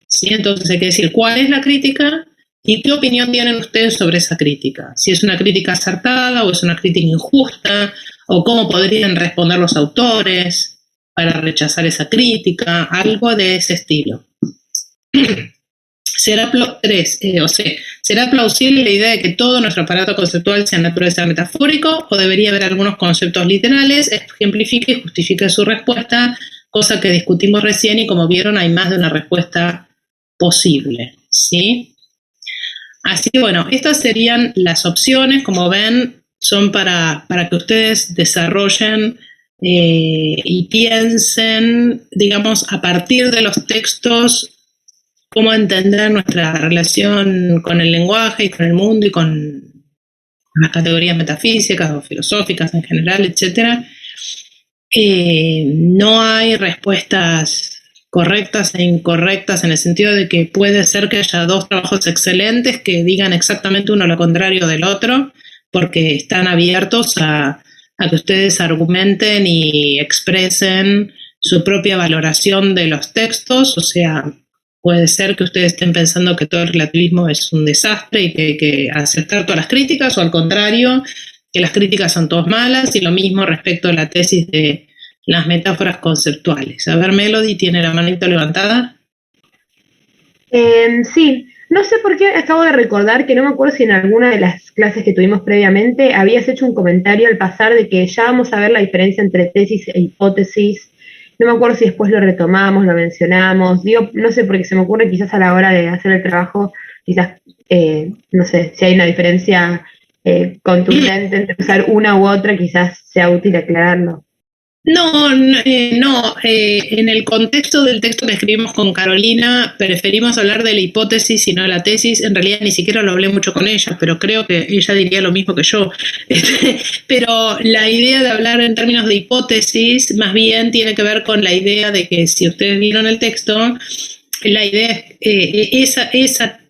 ¿Sí? Entonces hay que decir cuál es la crítica ¿Y qué opinión tienen ustedes sobre esa crítica? Si es una crítica acertada o es una crítica injusta, o cómo podrían responder los autores para rechazar esa crítica, algo de ese estilo. ¿Será plausible la idea de que todo nuestro aparato conceptual sea naturaleza metafórico o debería haber algunos conceptos literales? Ejemplifique y justifique su respuesta, cosa que discutimos recién y como vieron hay más de una respuesta posible, ¿sí? Así que bueno, estas serían las opciones, como ven, son para que ustedes desarrollen y piensen, digamos, a partir de los textos, cómo entender nuestra relación con el lenguaje y con el mundo y con las categorías metafísicas o filosóficas en general, etc. No hay respuestas correctas e incorrectas en el sentido de que puede ser que haya dos trabajos excelentes que digan exactamente uno lo contrario del otro, porque están abiertos a que ustedes argumenten y expresen su propia valoración de los textos. O sea, puede ser que ustedes estén pensando que todo el relativismo es un desastre y que hay que aceptar todas las críticas, o al contrario, que las críticas son todas malas, y lo mismo respecto a la tesis de las metáforas conceptuales. A ver, Melody, ¿tiene la manito levantada? Sí, no sé por qué acabo de recordar que no me acuerdo si en alguna de las clases que tuvimos previamente habías hecho un comentario al pasar de que ya vamos a ver la diferencia entre tesis e hipótesis. No me acuerdo si después lo retomamos, lo mencionamos. Digo, no sé, porque se me ocurre quizás a la hora de hacer el trabajo, quizás, no sé, si hay una diferencia contundente entre usar una u otra, quizás sea útil aclararlo. No, en el contexto del texto que escribimos con Carolina, preferimos hablar de la hipótesis y no de la tesis. En realidad ni siquiera lo hablé mucho con ella, pero creo que ella diría lo mismo que yo. Pero la idea de hablar en términos de hipótesis más bien tiene que ver con la idea de que, si ustedes vieron el texto, la idea es esa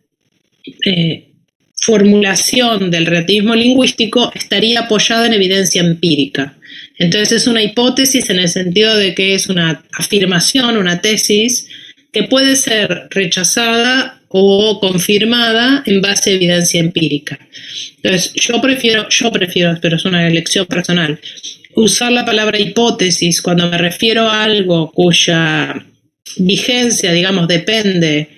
formulación del relativismo lingüístico estaría apoyada en evidencia empírica. Entonces es una hipótesis en el sentido de que es una afirmación, una tesis, que puede ser rechazada o confirmada en base a evidencia empírica. Entonces yo prefiero, pero es una elección personal, usar la palabra hipótesis cuando me refiero a algo cuya vigencia, digamos, depende,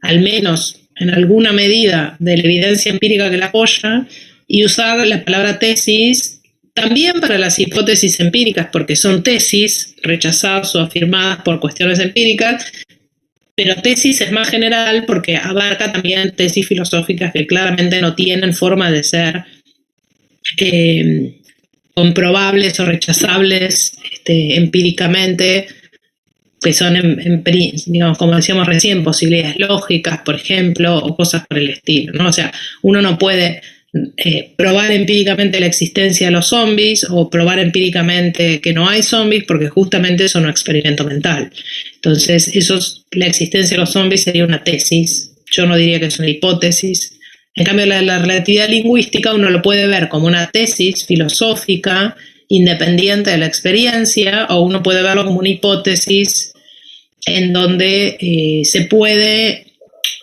al menos en alguna medida, de la evidencia empírica que la apoya, y usar la palabra tesis también para las hipótesis empíricas, porque son tesis rechazadas o afirmadas por cuestiones empíricas, pero tesis es más general porque abarca también tesis filosóficas que claramente no tienen forma de ser comprobables o rechazables empíricamente, que son, digamos, como decíamos recién, posibilidades lógicas, por ejemplo, o cosas por el estilo, ¿no? O sea, uno no puede probar empíricamente la existencia de los zombies o probar empíricamente que no hay zombies, porque justamente eso no es experimento mental. Entonces, la existencia de los zombies sería una tesis. Yo no diría que es una hipótesis. En cambio, la relatividad lingüística uno lo puede ver como una tesis filosófica independiente de la experiencia, o uno puede verlo como una hipótesis en donde se puede,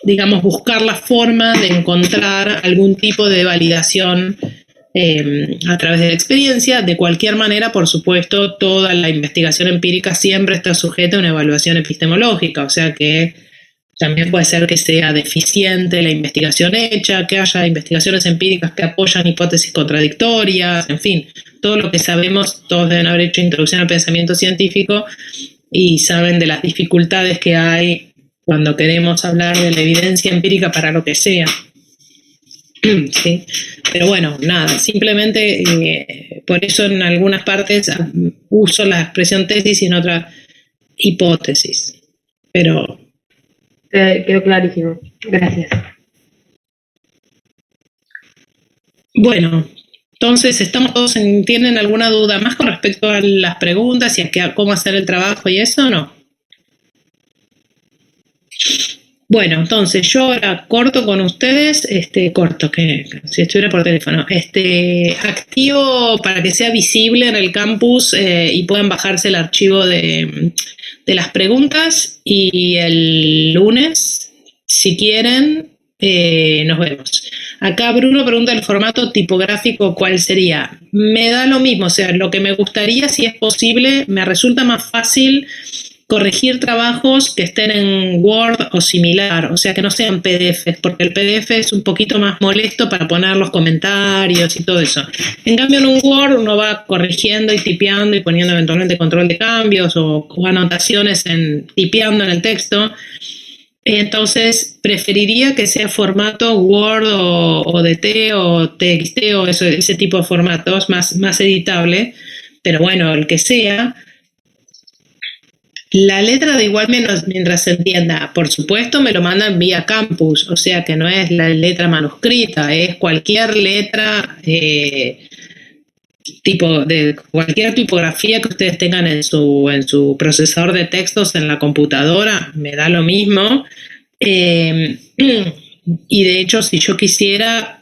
digamos, buscar la forma de encontrar algún tipo de validación a través de la experiencia. De cualquier manera, por supuesto, toda la investigación empírica siempre está sujeta a una evaluación epistemológica, o sea que también puede ser que sea deficiente la investigación hecha, que haya investigaciones empíricas que apoyan hipótesis contradictorias, en fin, todo lo que sabemos. Todos deben haber hecho introducción al pensamiento científico y saben de las dificultades que hay cuando queremos hablar de la evidencia empírica para lo que sea. ¿Sí? Pero bueno, nada, simplemente por eso en algunas partes uso la expresión tesis y en otras hipótesis. Pero quedó clarísimo. Gracias. bueno, entonces estamos todos ¿tienen alguna duda más con respecto a las preguntas y a cómo hacer el trabajo y eso o no? Bueno, entonces yo ahora corto con ustedes, corto, que si estuviera por teléfono, activo para que sea visible en el campus y puedan bajarse el archivo de las preguntas, y el lunes, si quieren, Nos vemos. Acá Bruno pregunta el formato tipográfico, ¿cuál sería? Me da lo mismo, o sea, lo que me gustaría, si es posible, me resulta más fácil corregir trabajos que estén en Word o similar, o sea, que no sean PDFs, porque el PDF es un poquito más molesto para poner los comentarios y todo eso. En cambio, en un Word uno va corrigiendo y tipeando y poniendo eventualmente control de cambios o anotaciones tipeando en el texto. Entonces, preferiría que sea formato Word o DT o TXT o ese tipo de formatos más editable, pero bueno, el que sea. La letra de igual menos mientras se entienda, por supuesto me lo mandan vía campus, o sea que no es la letra manuscrita, es cualquier letra tipo de cualquier tipografía que ustedes tengan en su procesador de textos en la computadora, me da lo mismo. Y de hecho, si yo quisiera,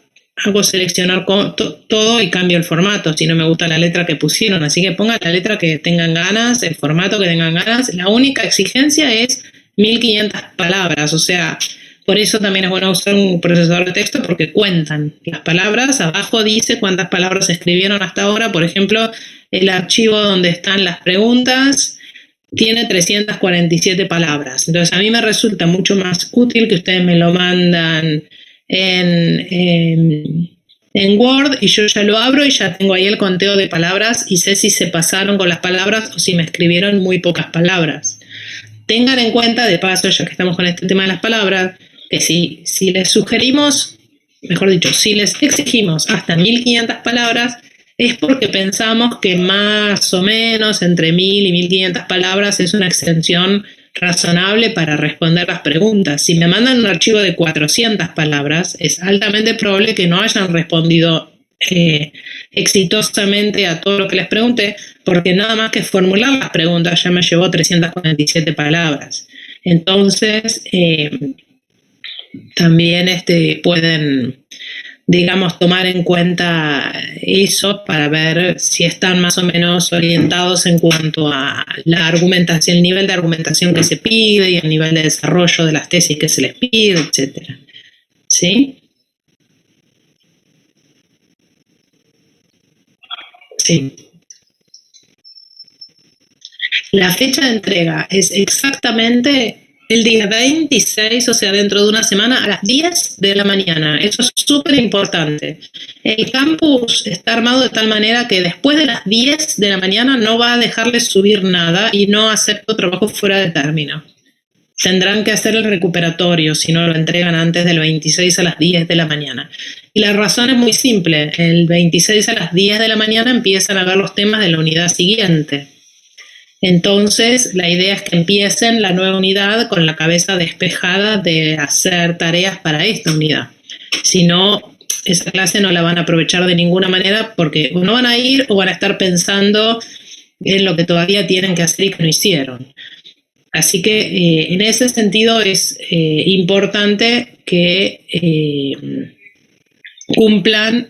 hago seleccionar todo y cambio el formato si no me gusta la letra que pusieron. Así que pongan la letra que tengan ganas, el formato que tengan ganas. La única exigencia es 1500 palabras, o sea, por eso también es bueno usar un procesador de texto porque cuentan las palabras. Abajo dice cuántas palabras se escribieron hasta ahora. Por ejemplo, el archivo donde están las preguntas tiene 347 palabras. Entonces a mí me resulta mucho más útil que ustedes me lo mandan en Word y yo ya lo abro y ya tengo ahí el conteo de palabras y sé si se pasaron con las palabras o si me escribieron muy pocas palabras. Tengan en cuenta, de paso, ya que estamos con este tema de las palabras, que si les sugerimos, mejor dicho, si les exigimos hasta 1500 palabras, es porque pensamos que más o menos entre 1000 y 1500 palabras es una extensión razonable para responder las preguntas. Si me mandan un archivo de 400 palabras, es altamente probable que no hayan respondido exitosamente a todo lo que les pregunté, porque nada más que formular las preguntas ya me llevó 347 palabras. Entonces, también pueden, digamos, tomar en cuenta eso para ver si están más o menos orientados en cuanto a la argumentación, el nivel de argumentación que se pide y el nivel de desarrollo de las tesis que se les pide, etcétera. ¿Sí? Sí. La fecha de entrega es exactamente el día 26, o sea, dentro de una semana, a las 10 de la mañana. Eso es súper importante. El campus está armado de tal manera que después de las 10 de la mañana no va a dejarles subir nada y no acepto trabajo fuera de término. Tendrán que hacer el recuperatorio si no lo entregan antes del 26 a las 10 de la mañana. Y la razón es muy simple. El 26 a las 10 de la mañana empiezan a ver los temas de la unidad siguiente. Entonces, la idea es que empiecen la nueva unidad con la cabeza despejada de hacer tareas para esta unidad. Si no, esa clase no la van a aprovechar de ninguna manera porque o no van a ir o van a estar pensando en lo que todavía tienen que hacer y que no hicieron. Así que en ese sentido es importante que cumplan,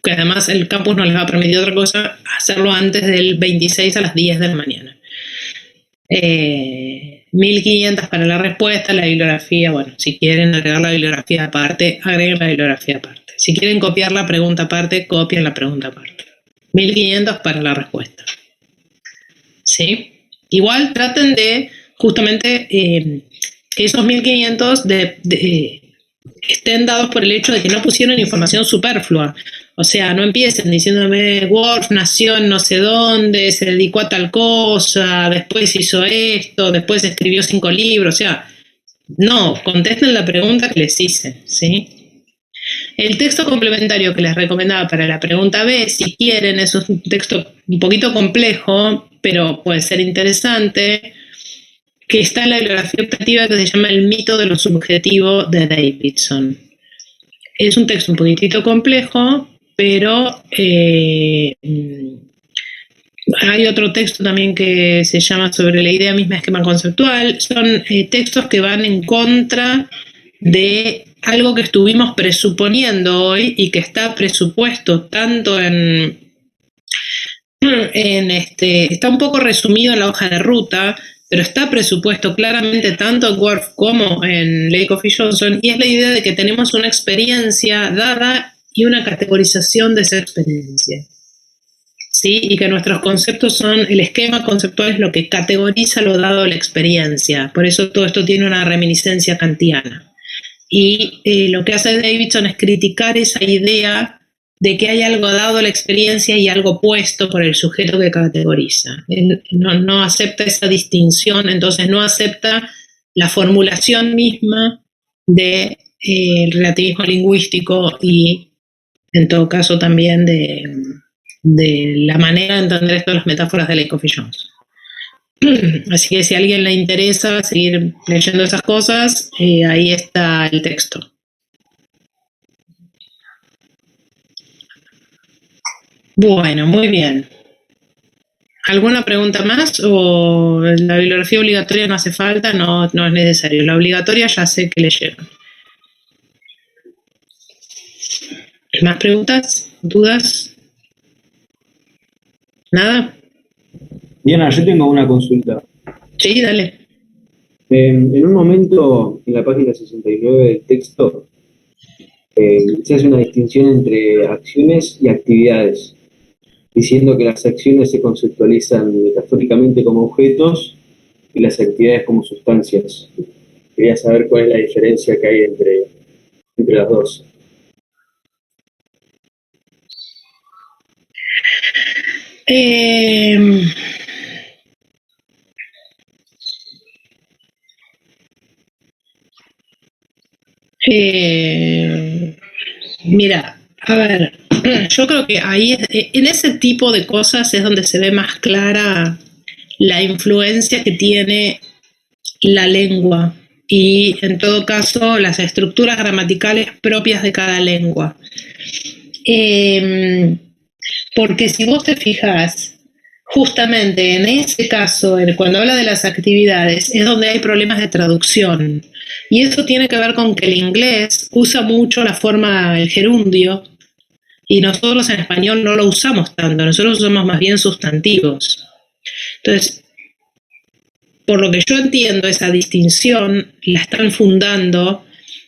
que además el campus no les va a permitir otra cosa, hacerlo antes del 26 a las 10 de la mañana. 1500 para la respuesta, la bibliografía, bueno, si quieren agregar la bibliografía aparte, agreguen la bibliografía aparte. Si quieren copiar la pregunta aparte, copien la pregunta aparte. 1500 para la respuesta. ¿Sí? Igual traten de, justamente, que esos 1500 estén dados por el hecho de que no pusieron información superflua. O sea, no empiecen diciéndome Worf nació en no sé dónde, se dedicó a tal cosa, después hizo esto, después escribió 5 libros. O sea, no, contesten la pregunta que les hice, ¿sí? El texto complementario que les recomendaba para la pregunta B, si quieren, es un texto un poquito complejo, pero puede ser interesante, que está en la bibliografía optativa que se llama El mito de lo subjetivo de Davidson. Es un texto un poquitito complejo, pero hay otro texto también que se llama Sobre la idea misma esquema conceptual. Son textos que van en contra de algo que estuvimos presuponiendo hoy y que está presupuesto tanto está un poco resumido en la hoja de ruta, pero está presupuesto claramente tanto en Worf como en Lake of Johnson, y es la idea de que tenemos una experiencia dada y una categorización de esa experiencia. ¿Sí? Y que nuestros conceptos son, el esquema conceptual es lo que categoriza lo dado a la experiencia. Por eso todo esto tiene una reminiscencia kantiana. Y lo que hace Davidson es criticar esa idea de que hay algo dado a la experiencia y algo puesto por el sujeto que categoriza. Él no acepta esa distinción, entonces no acepta la formulación misma del relativismo lingüístico y, en todo caso, también de la manera de entender esto de las metáforas de Lake of Jones. Así que si a alguien le interesa seguir leyendo esas cosas, ahí está el texto. Bueno, muy bien. ¿Alguna pregunta más? ¿O la bibliografía obligatoria no hace falta? No es necesario. La obligatoria ya sé que leyeron. ¿Más preguntas? ¿Dudas? ¿Nada? Diana, yo tengo una consulta. Sí, dale. En un momento, en la página 69 del texto, se hace una distinción entre acciones y actividades, diciendo que las acciones se conceptualizan metafóricamente como objetos y las actividades como sustancias. Quería saber cuál es la diferencia que hay entre las dos. Mira, a ver, yo creo que ahí, en ese tipo de cosas es donde se ve más clara la influencia que tiene la lengua y, en todo caso, las estructuras gramaticales propias de cada lengua. Porque si vos te fijas, justamente en ese caso, cuando habla de las actividades, es donde hay problemas de traducción. Y eso tiene que ver con que el inglés usa mucho la forma, el gerundio, y nosotros en español no lo usamos tanto, nosotros usamos más bien sustantivos. Entonces, por lo que yo entiendo, esa distinción la están fundando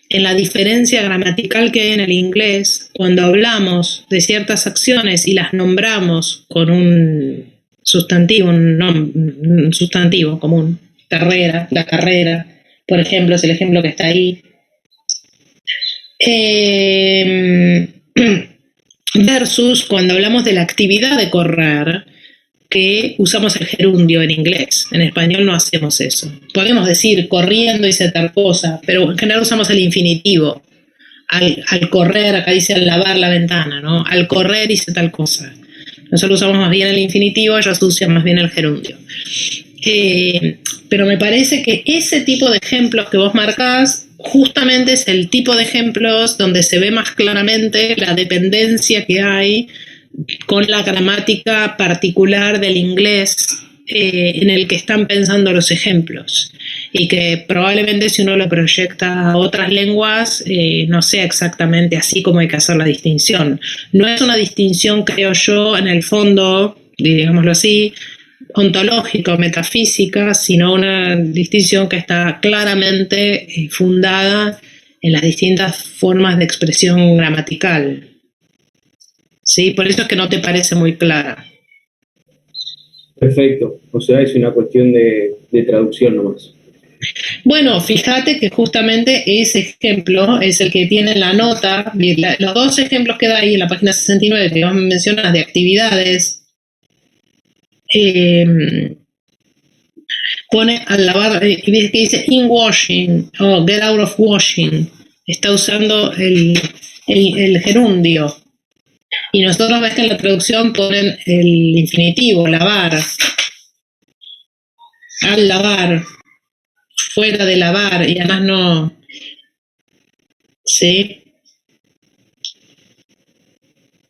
en la diferencia gramatical que hay en el inglés cuando hablamos de ciertas acciones y las nombramos con un sustantivo, un sustantivo común, carrera, la carrera, por ejemplo, es el ejemplo que está ahí. Versus cuando hablamos de la actividad de correr, que usamos el gerundio en inglés. En español no hacemos eso. Podemos decir corriendo hice tal cosa, pero en general usamos el infinitivo. Al correr, acá dice al lavar la ventana, ¿no? Al correr hice tal cosa. Nosotros usamos más bien el infinitivo, ellos usan más bien el gerundio. Pero me parece que ese tipo de ejemplos que vos marcás justamente es el tipo de ejemplos donde se ve más claramente la dependencia que hay con la gramática particular del inglés en el que están pensando los ejemplos, y que probablemente si uno lo proyecta a otras lenguas no sea exactamente así como hay que hacer la distinción. No es una distinción, creo yo, en el fondo, digámoslo así, ontológica o metafísica, sino una distinción que está claramente fundada en las distintas formas de expresión gramatical. ¿Sí? Por eso es que no te parece muy clara. Perfecto, o sea, es una cuestión de traducción nomás. Bueno, fíjate que justamente ese ejemplo es el que tiene la nota, los dos ejemplos que da ahí en la página 69 que vos mencionas de actividades, pone al lavar, que dice in washing o get out of washing, está usando el gerundio. Y nosotros ves que en la traducción ponen el infinitivo, lavar, al lavar, fuera de lavar, y además no, ¿sí?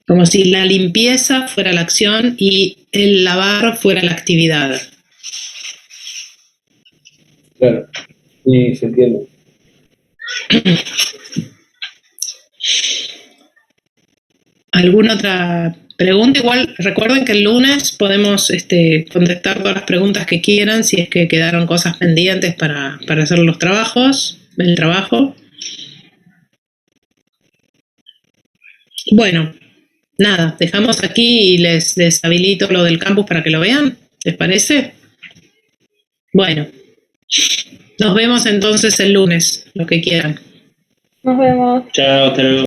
Como si la limpieza fuera la acción y el lavar fuera la actividad. Claro, sí, se entiende. ¿Alguna otra Pregunta igual, recuerden que el lunes podemos contestar todas las preguntas que quieran si es que quedaron cosas pendientes para hacer el trabajo. Bueno, nada, dejamos aquí y les habilito lo del campus para que lo vean, ¿les parece? Bueno, nos vemos entonces el lunes, lo que quieran. Nos vemos. Chao, hasta luego.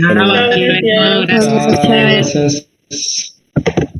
Hasta luego, gracias. Gracias.